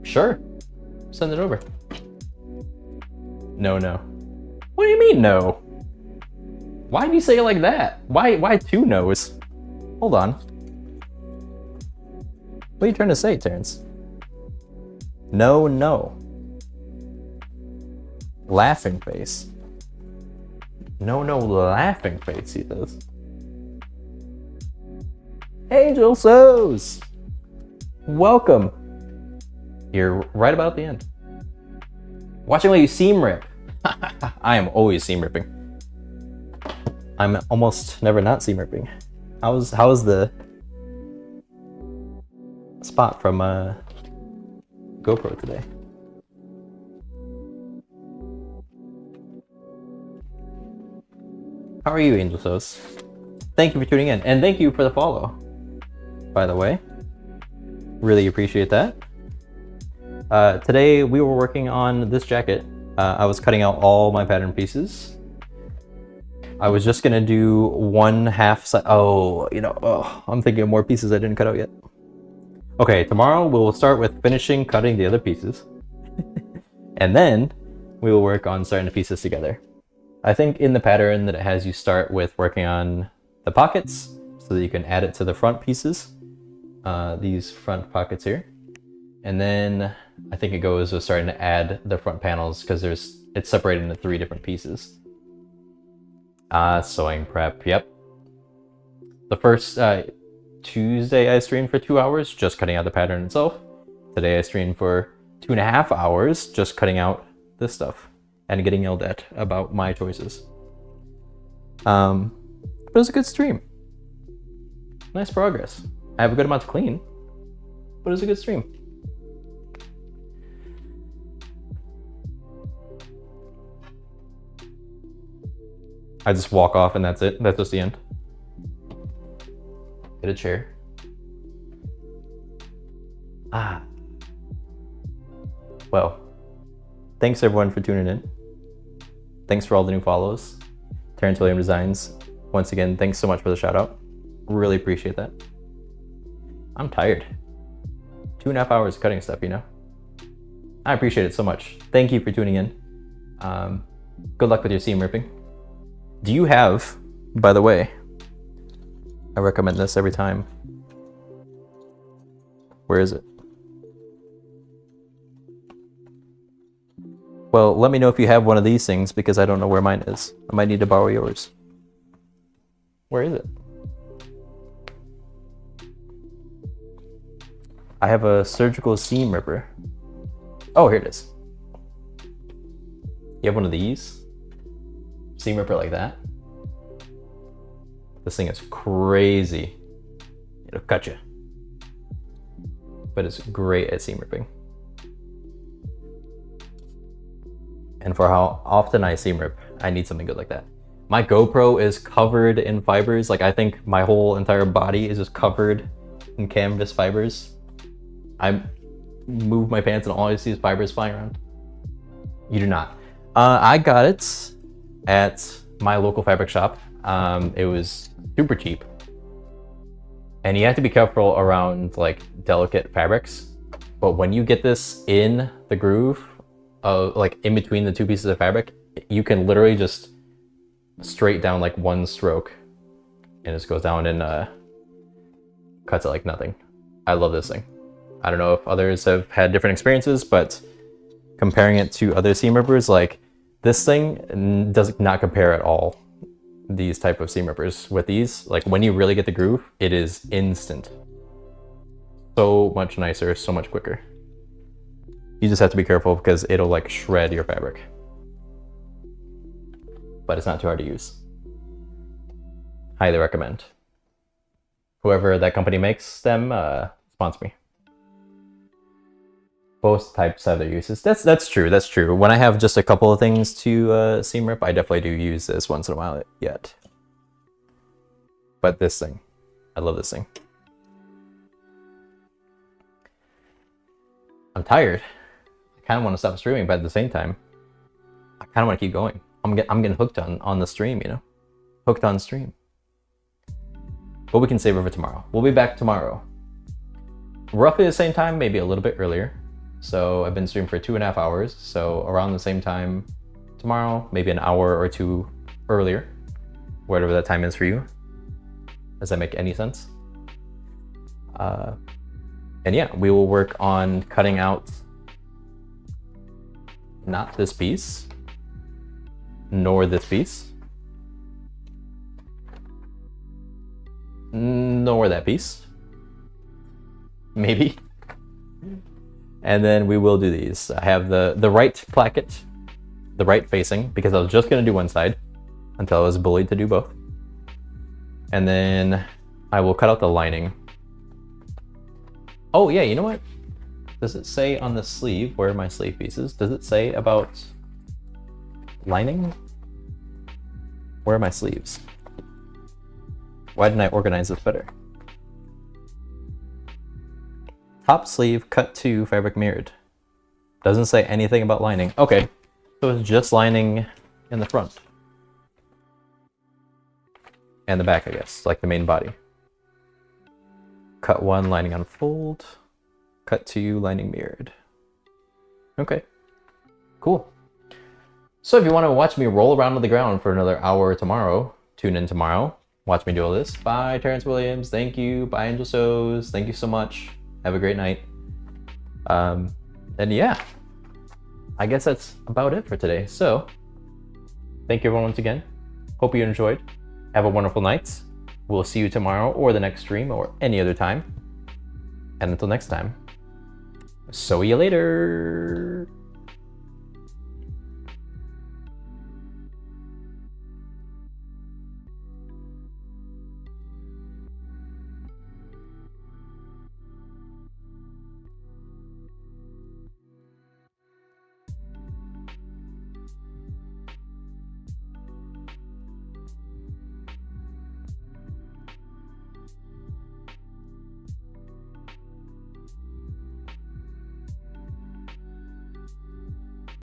Sure. Send it over. No, no. What do you mean, no? Why do you say it like that? Why two no's? Hold on. What are you trying to say, Terrence? No, no. Laughing face. No, no, laughing face, he says. Angel Sews! Welcome. You're right about the end. Watching while you seam rip. I am always seam ripping. I'm almost never not seam ripping. How's the spot from GoPro today? How are you, Angel Sews? Thank you for tuning in, and thank you for the follow, by the way. Really appreciate that. Today we were working on this jacket. I was cutting out all my pattern pieces. I was just gonna do 1/2 side. Oh, you know, I'm thinking of more pieces I didn't cut out yet. Okay, tomorrow we will start with finishing cutting the other pieces. And then we will work on starting to piece this together. I think in the pattern that it has you start with working on the pockets so that you can add it to the front pieces, these front pockets here. And then I think it goes with starting to add the front panels because it's separated into 3 different pieces. Sewing prep, yep. The first Tuesday I streamed for 2 hours just cutting out the pattern itself. Today I streamed for 2.5 hours just cutting out this stuff and getting yelled at about my choices. But it was a good stream. Nice progress. I have a good amount to clean, but it was a good stream. I just walk off and that's it. That's just the end. Get a chair. Well, thanks everyone for tuning in. Thanks for all the new follows. Terrence William Designs. Once again, thanks so much for the shout out. Really appreciate that. I'm tired. 2.5 hours cutting stuff, you know? I appreciate it so much. Thank you for tuning in. Good luck with your seam ripping. Do you have, by the way, I recommend this every time. Where is it? Well, let me know if you have one of these things because I don't know where mine is. I might need to borrow yours. Where is it? I have a surgical seam ripper. Oh, here it is. You have one of these? Seam ripper like that? This thing is crazy. It'll cut you. But it's great at seam ripping. And for how often I seam rip, I need something good like that. My GoPro is covered in fibers. Like I think my whole entire body is just covered in canvas fibers. I move my pants and all I see is fibers flying around. You do not. I got it at my local fabric shop. It was super cheap. And you have to be careful around like delicate fabrics. But when you get this in the groove, like in between the 2 pieces of fabric, you can literally just straight down like 1 stroke and it just goes down and cuts it like nothing. I love this thing. I don't know if others have had different experiences, but comparing it to other seam rippers, like this thing does not compare at all. These type of seam rippers with these, like when you really get the groove, it is instant. So much nicer, so much quicker. You just have to be careful because it'll like shred your fabric. But it's not too hard to use. Highly recommend. Whoever that company makes them, sponsor me. Both types have their uses. That's true. That's true. When I have just a couple of things to seam rip, I definitely do use this once in a while yet. But this thing, I love this thing. I'm tired. I kind of want to stop streaming, but at the same time, I kind of want to keep going. I'm getting hooked on the stream, you know, hooked on stream. But we can save it for tomorrow. We'll be back tomorrow, roughly the same time, maybe a little bit earlier. So I've been streaming for 2.5 hours. So around the same time tomorrow, maybe an hour or 2 earlier, whatever that time is for you. Does that make any sense? And yeah, we will work on cutting out not this piece, nor this piece, nor that piece, maybe. And then we will do these. I have the right placket, the right facing, because I was just gonna do one side until I was bullied to do both. And then I will cut out the lining. Oh yeah, you know what? Does it say on the sleeve, where are my sleeve pieces? Does it say about lining? Where are my sleeves? Why didn't I organize this better? Top sleeve, cut to, fabric mirrored. Doesn't say anything about lining. Okay, so it's just lining in the front. And the back, I guess, like the main body. Cut 1, lining unfold. Cut to you lining mirrored. Okay, cool. So if you want to watch me roll around on the ground for another hour tomorrow, tune in tomorrow. Watch me do all this. Bye, Terrence Williams. Thank you. Bye, Angel Sews. Thank you so much. Have a great night. And yeah, I guess that's about it for today. So thank you everyone once again. Hope you enjoyed. Have a wonderful night. We'll see you tomorrow or the next stream or any other time. And until next time, sew you later.